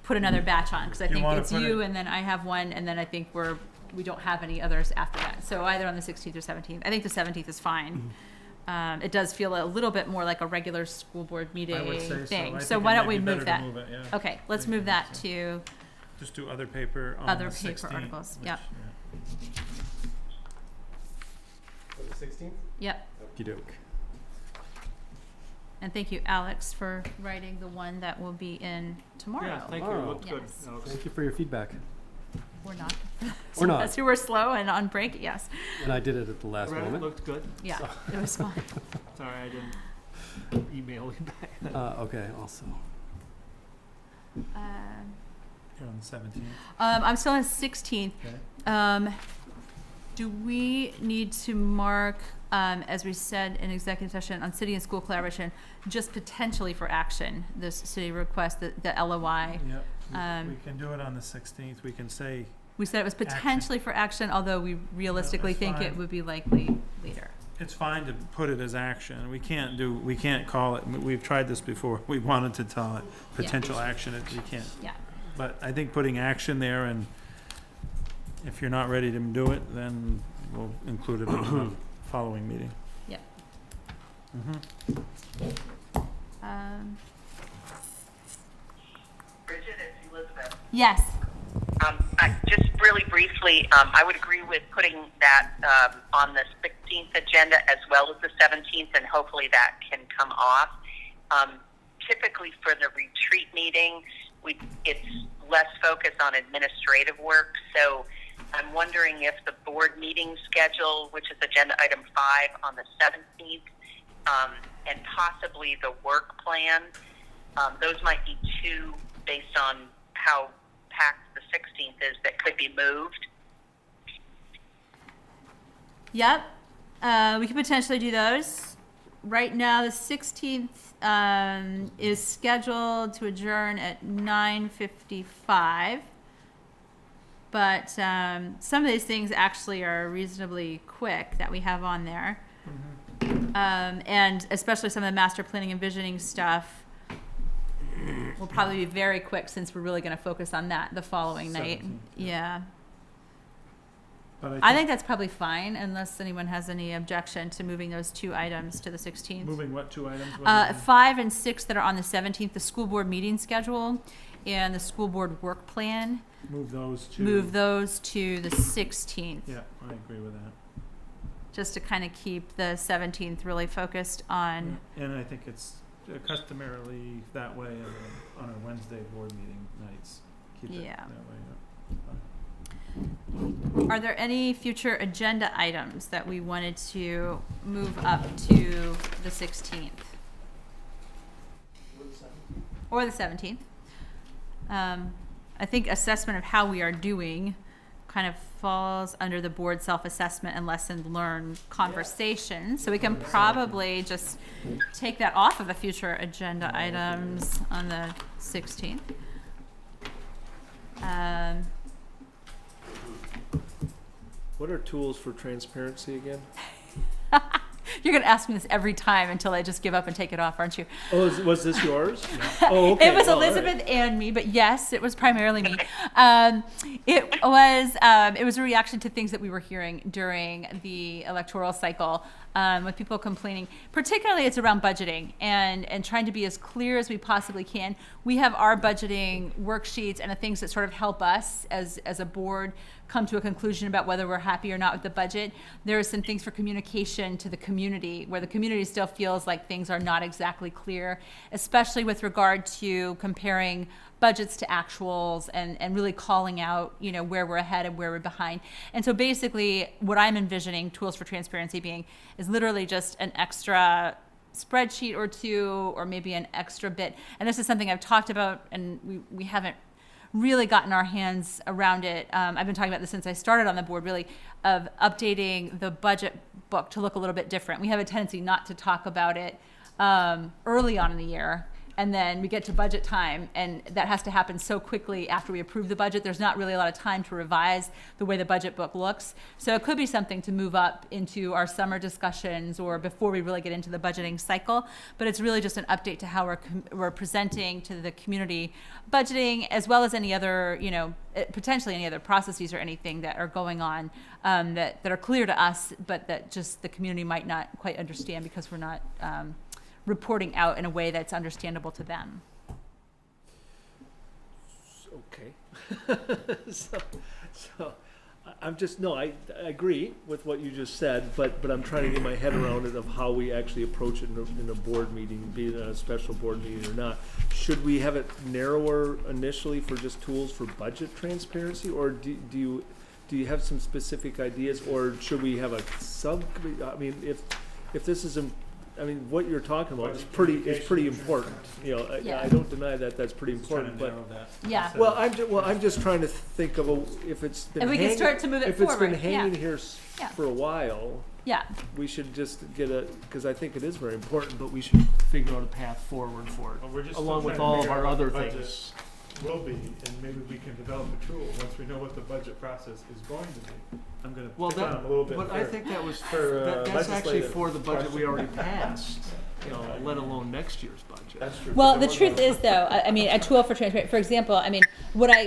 put another batch on, because I think wanna it's put you, it- and then I have one, and then I think we don't have any others after that. So either on the 16th or 17th. I think the 17th is fine. It does feel a little bit more like a regular school board meeting I would say so. thing. I So think why it don't might we be move better to that? move it, yeah. Okay, let's I move that think so. to, Just do other paper on Other the paper 16th, articles, which, yep. yeah. For the 16th? yep. Okey-doke. And thank you, Alex, for writing the one that will be in tomorrow. Yeah, thank you. It Tomorrow. looked good. Yes. Alex. Thank you for your feedback. Or not. Or not. Unless you were slow and on break, yes. And I did it at the last Read it, moment. looked good. Yeah, it was fine. Sorry, I didn't email you back. Okay, also. You're on the 17th. I'm still on 16th. Okay. Do we need to mark, as we said in executive session, on city and school collaboration, just potentially for action, this city request, the LOI? Yep. Um, We can do it on the 16th. We can say, We said it was potentially for action, although we realistically that's think it fine. would be likely later. it's fine to put it as action. We can't call it, we've tried this before. We wanted to tell it potential action, we can't. Yeah. But I think putting action there, and if you're not ready to do it, then we'll include it in the following meeting. Yep. Mm-hmm. Bridget, it's Elizabeth. Yes. Just really briefly, I would agree with putting that on the 16th agenda as well as the 17th, and hopefully that can come off. Typically for the retreat meeting, it's less focused on administrative work, so I'm wondering if the board meeting schedule, which is agenda item 5 on the 17th, and possibly the work plan, those might be two based on how packed the 16th is that could be moved. Yep. We could potentially do those. Right now, the 16th is scheduled to adjourn at 9:55. But some of these things actually are reasonably quick that we have on there. And especially some of the master planning and visioning stuff will probably be very quick, since we're really going to focus on that the following night. 17th, Yeah. But I think that's probably fine, unless anyone has any objection to moving those two items to the 16th. moving what two items? What is it? 5 and 6 that are on the 17th, the school board meeting schedule and the school board work plan. Move those to. Move those to the 16th, Yeah, I agree with that. just to kind of keep the 17th really focused on. And I think it's customarily that way on our Wednesday board meeting nights. Keep it Yeah. that way, yeah. Are there any future agenda items that we wanted to move up to the 16th? Or the 17th? I think assessment of how we are doing kind of falls under the board self-assessment and lesson learned conversation. So we can probably just take that off of the future agenda items on the 16th. What are tools for transparency again? You're going to ask me this every time until I just give up and take it off, aren't you? Oh, was this yours? Oh, okay. It was well, all right. Elizabeth and me, but yes, it was primarily me. It was a reaction to things that we were hearing during the electoral cycle, with people complaining. Particularly, it's around budgeting and trying to be as clear as we possibly can. We have our budgeting worksheets and the things that sort of help us as a board come to a conclusion about whether we're happy or not with the budget. There are some things for communication to the community, where the community still feels like things are not exactly clear, especially with regard to comparing budgets to actuals and really calling out, where we're ahead and where we're behind. And so basically what I'm envisioning tools for transparency being is literally just an extra spreadsheet or two, or maybe an extra bit. And this is something I've talked about, and we haven't really gotten our hands around it. I've been talking about this since I started on the board, really, of updating the budget book to look a little bit different. We have a tendency not to talk about it early on in the year, and then we get to budget time, and that has to happen so quickly after we approve the budget. There's not really a lot of time to revise the way the budget book looks. So it could be something to move up into our summer discussions or before we really get into the budgeting cycle. But it's really just an update to how we're presenting to the community budgeting, as well as any other, potentially any other processes or anything that are going on that are clear to us, but that just the community might not quite understand because we're not reporting out in a way that's understandable to them. Okay. so I'm just, no, I agree with what you just said, but I'm trying to get my head around it of how we actually approach it in a board meeting, be it a special board meeting or not. Should we have it narrower initially for just tools for budget transparency, or do you have some specific ideas, or should we have a subcommittee? I mean, if this is what you're talking about is pretty important. Yeah. I don't deny that that's pretty important, but Yeah. well, I'm just trying to think of if it's been And we can start to move it if it's forward, been hanging yeah. here Yeah. for a while. Yeah. We should just get because I think it is very important, but we should figure out a path forward for it, Well, we're just along still with trying to all of figure our out what other the budget things. will be, and maybe we can develop a tool once we know what the budget process is going to be. I'm gonna Well, pick on them a little bit. but I think that was for, that's actually legislative for the budget we already questions. passed. Let alone next year's budget. That's true. Well, the truth is, though, a tool for transparency. For example,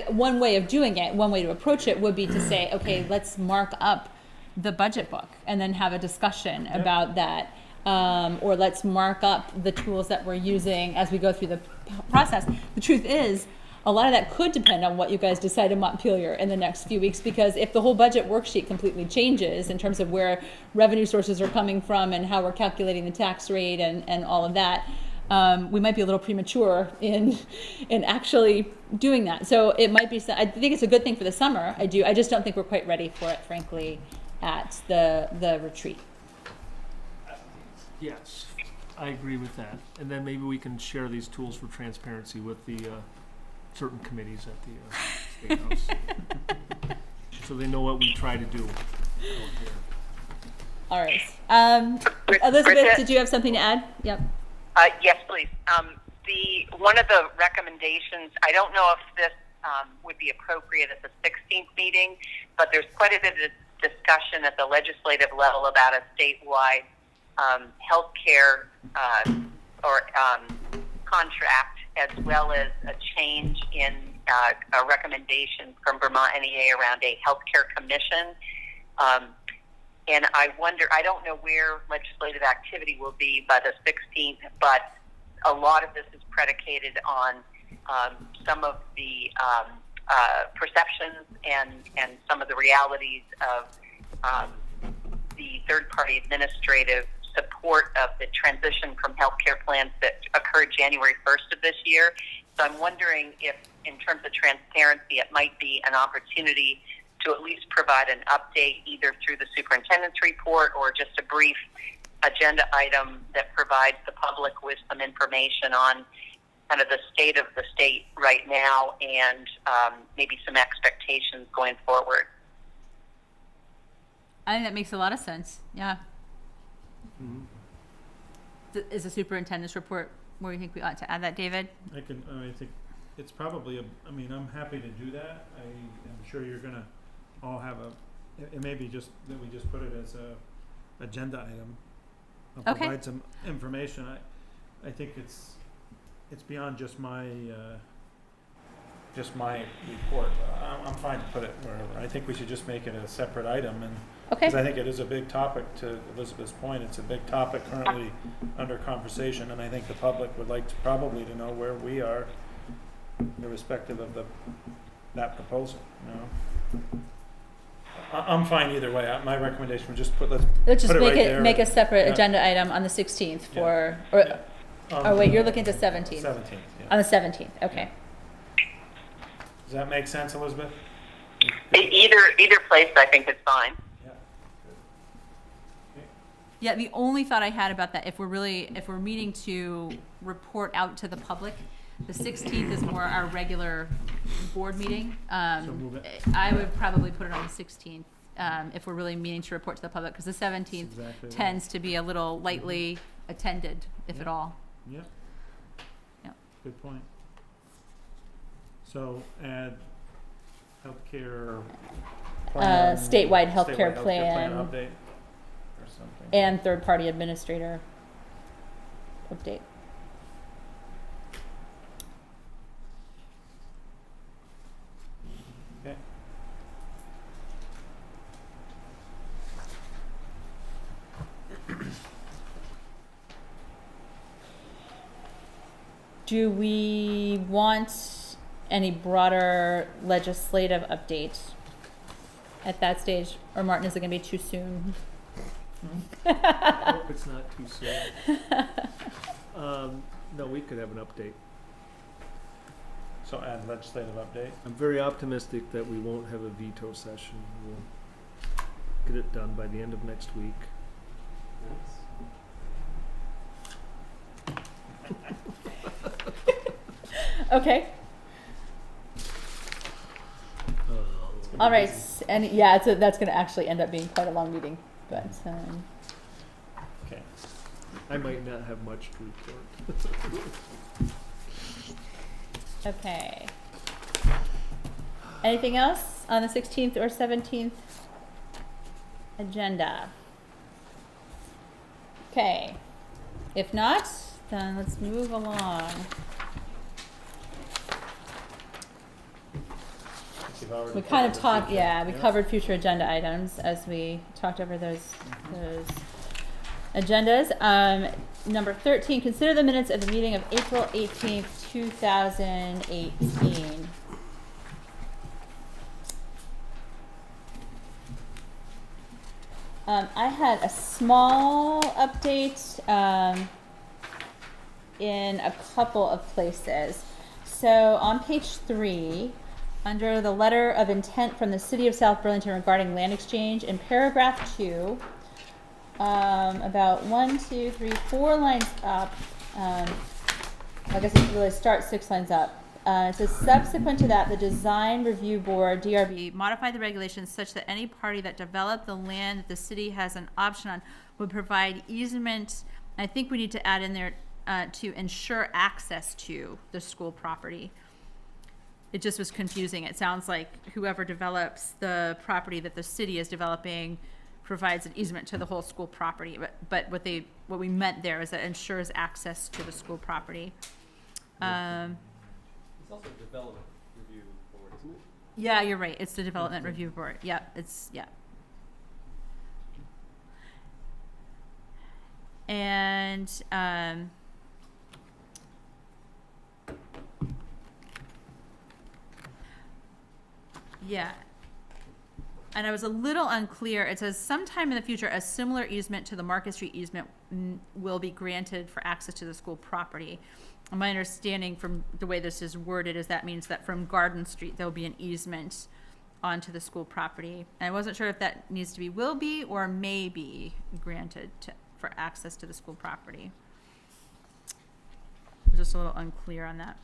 one way of doing it, one way to approach it would be to say, okay, let's mark up the budget book and then have a discussion about that. Or let's mark up the tools that we're using as we go through the process. The truth is, a lot of that could depend on what you guys decide in Montpelier in the next few weeks, because if the whole budget worksheet completely changes in terms of where revenue sources are coming from and how we're calculating the tax rate and all of that, we might be a little premature in actually doing that. So it might be, I think it's a good thing for the summer. I just don't think we're quite ready for it, frankly, at the retreat. Yes, I agree with that. And then maybe we can share these tools for transparency with the certain committees at the State House, so they know what we try to do out here. All right. Elizabeth, Bridget? did you have something to add? Yep. Yes, please. One of the recommendations, I don't know if this would be appropriate at the 16th meeting, but there's quite a bit of discussion at the legislative level about a statewide healthcare contract, as well as a change in a recommendation from Vermont NEA around a healthcare commission. And I wonder, I don't know where legislative activity will be by the 16th, but a lot of this is predicated on some of the perceptions and some of the realities of the third-party administrative support of the transition from healthcare plans that occurred January 1st of this year. So I'm wondering if, in terms of transparency, it might be an opportunity to at least provide an update either through the superintendent's report or just a brief agenda item that provides the public with some information on kind of the state of the state right now and maybe some expectations going forward. I think that makes a lot of sense. Yeah. Is the superintendent's report where you think we ought to add that, David? I think it's probably I'm happy to do that. I am sure you're gonna all have it may be just that we just put it as a agenda item. I'll Okay. provide some information. I think it's beyond just my report. I'm fine to put it wherever. I think we should just make it a separate item, and Okay. because I think it is a big topic. To Elizabeth's point, it's a big topic currently under conversation, and I think the public would like to probably to know where we are, irrespective of that proposal. I'm fine either way. My recommendation would just let's Let's just put it right make there. make a separate Yeah. agenda item on the 16th for, Yeah. oh wait, you're looking at the 17th. 17th. Yeah. On the 17th, okay. Does that make sense, Elizabeth? Either place, I think, is fine. Yeah, the only thought I had about that, if we're meeting to report out to the public The 16th is more our regular board meeting. So move it. I would probably put it on the 16th, if we're really meaning to report to the public, because the 17th Exactly right. tends to be a little lightly attended, if at Yeah. all. Yep. Yep. Good point. So add healthcare. Statewide healthcare plan. Update or something. And third-party administrator update. Okay. Do we want any broader legislative update at that stage? Or Martin, is it gonna be too soon? I hope it's not too soon. No, we could have an update. So add legislative update. I'm very optimistic that we won't have a veto session. We'll get it done by the end of next week. Okay, Uh, all right, and yeah, that's gonna actually end up being quite a long meeting, but, Okay. I might not have much to report. okay. Anything else on the 16th or 17th agenda? Okay, if not, then let's move along. You've already We kind of covered talked, future. yeah, we covered future agenda items as we talked over those agendas. Number 13, consider the minutes of the meeting of April 18th, 2018. I had a small update in a couple of places. So on page 3, under the letter of intent from the City of South Burlington regarding land exchange, in paragraph 2, about 4 lines up, I guess it really starts 6 lines up. It says, subsequent to that, the Design Review Board, DRB, modified the regulations such that any party that developed the land that the city has an option on would provide easement. I think we need to add in there to ensure access to the school property. It just was confusing. It sounds like whoever develops the property that the city is developing provides an easement to the whole school property. But what we meant there is that ensures access to the school property. It's also development review board, isn't it? Yeah, you're right. It's the Development Review Board. Yeah, yeah. And, yeah. And I was a little unclear. It says sometime in the future, a similar easement to the Market Street easement will be granted for access to the school property. And my understanding from the way this is worded is that means that from Garden Street, there'll be an easement onto the school property. And I wasn't sure if that needs to be will be or may be granted for access to the school property. I was just a little unclear on that.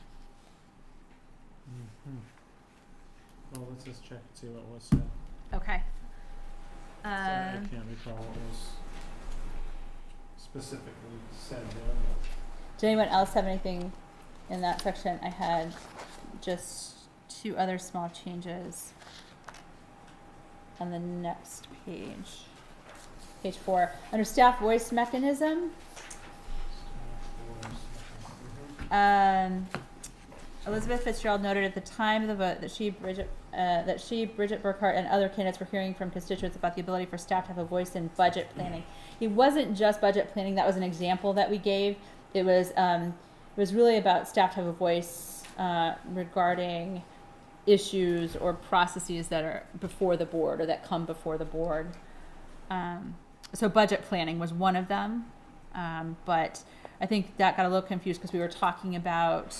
Well, let's just check and see what was said. Okay. Sorry, I can't recall what was specifically said there. Did anyone else have anything in that section? I had just 2 other small changes on the next page. Page 4. Under staff voice mechanism, Elizabeth Fitzgerald noted at the time of the vote that she, Bridget Burkhart, and other candidates were hearing from constituents about the ability for staff to have a voice in budget planning. It wasn't just budget planning. That was an example that we gave. It was really about staff to have a voice regarding issues or processes that are before the board or that come before the board. So budget planning was one of them, but I think that got a little confused because we were talking about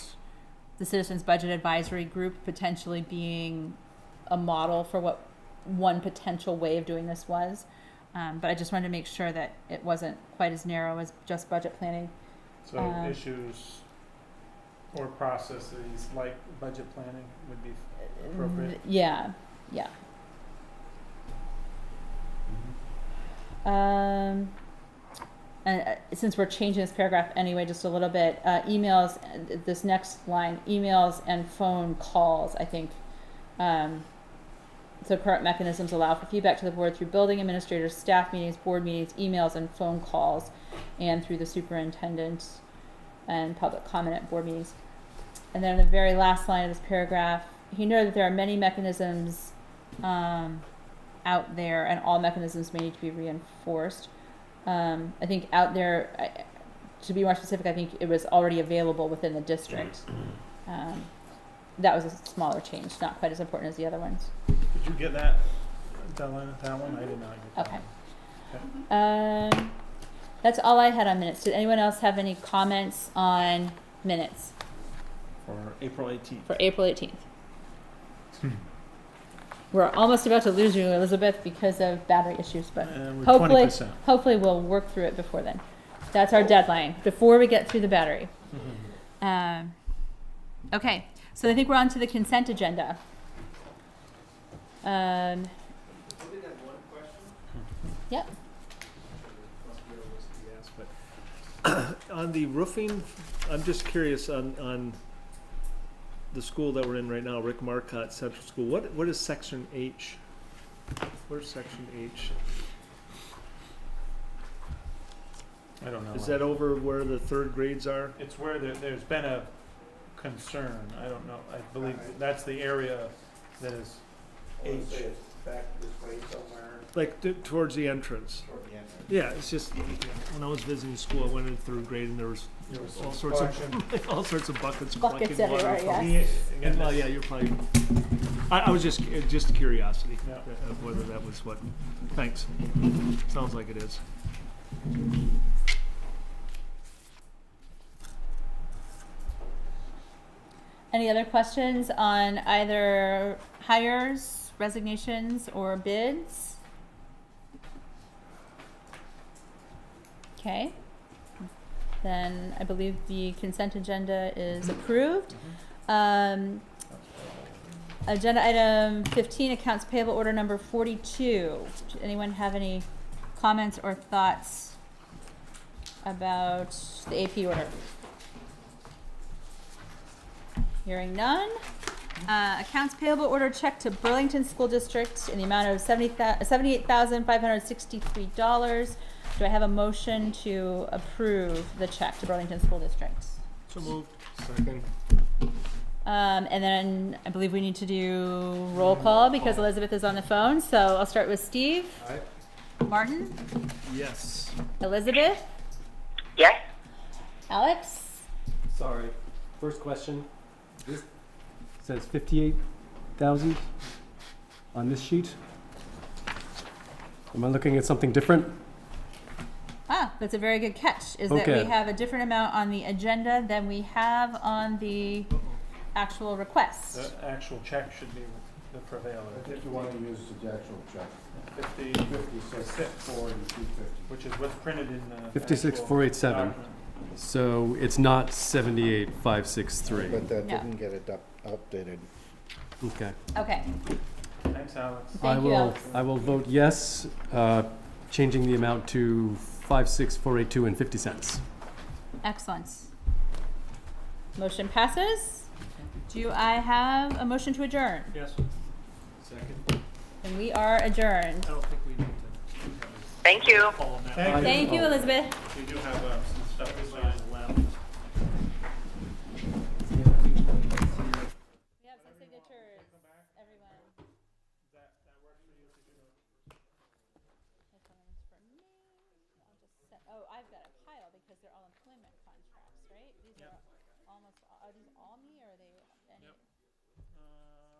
the Citizens Budget Advisory Group potentially being a model for what one potential way of doing this was. But I just wanted to make sure that it wasn't quite as narrow as just budget planning. So issues Or processes like budget planning would be appropriate. Yeah, yeah. And since we're changing this paragraph anyway, just a little bit, emails, this next line, emails and phone calls, I think. So current mechanisms allow for feedback to the board through building administrators, staff meetings, board meetings, emails, and phone calls, and through the superintendent and public comment at board meetings. And then the very last line of this paragraph, he noted that there are many mechanisms out there, and all mechanisms may need to be reinforced. I think out there, to be more specific, I think it was already available within the district. That was a smaller change, not quite as important as the other ones. Did you get that one? I did not get that Okay. one. Okay. That's all I had on minutes. Did anyone else have any comments on minutes For April 18th. for April 18th? We're almost about to lose you, Elizabeth, because of battery issues, but And we're hopefully, 20%. hopefully we'll work through it before then. That's our deadline, before we get through the battery. Okay, so I think we're on to the consent agenda. Yep. On the roofing, I'm just curious on the school that we're in right now, Rick Marcotte Central School. What is section H? Where's section H? I don't know. Is that over where the third grades are? It's where there's been a concern. I don't know. I believe that's the area that is H. Back this way somewhere. Like towards the entrance? Toward the entrance. Yeah, it's just, when I was visiting school, I went in third grade and there was all sorts of buckets Buckets collecting water. everywhere, yes. And, well, yeah, you're probably, I was just curiosity Yeah. of whether that was what, thanks. Sounds like it is. Any other questions on either hires, resignations, or bids? Okay. Then I believe the consent agenda is approved. Agenda item 15, accounts payable order number 42. Does anyone have any comments or thoughts about the AP order? Hearing none. Accounts payable order check to Burlington School District in the amount of $78,563. Do I have a motion to approve the check to Burlington School District? So moved. Second. And then I believe we need to do roll call because Elizabeth is on the phone. So I'll start with Steve. Aye. Martin. Yes. Elizabeth. Yes? Alex. Sorry. First question. This says 58,000 on this sheet. Am I looking at something different? Ah, that's a very good catch, is that Okay. we have a different amount on the agenda than we have on the actual request. The actual check should be the prevailer. I think you want to use the actual check. 56, 40, 250. which is what's printed in the 56,487. actual document. So it's not 78,563. But that No. didn't get it updated. Okay. Okay, Thanks, Alex. thank you, Alex. I will vote yes, changing the amount to 56,482 and 50 cents. Excellent. Motion passes. Do I have a motion to adjourn? Yes. Second. And we are adjourned. I don't think we need to Thank you. follow that. Thank Thank you, Elizabeth. We do have some stuff to sign. We have some signatures, everyone. That works for you if you do. This one's for me. I'll just set, oh, I've got a pile because they're all employment contracts, right? These are almost, are these all me or are they any? Do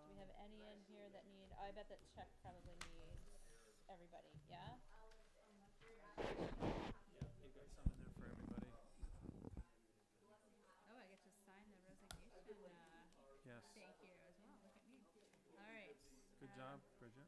we have any in here that need, I bet that check probably needs everybody, yeah? You've got some in there for everybody. Oh, I get to sign the resignation, Yes. thank you as well, look at me. All right. Good job, Bridget.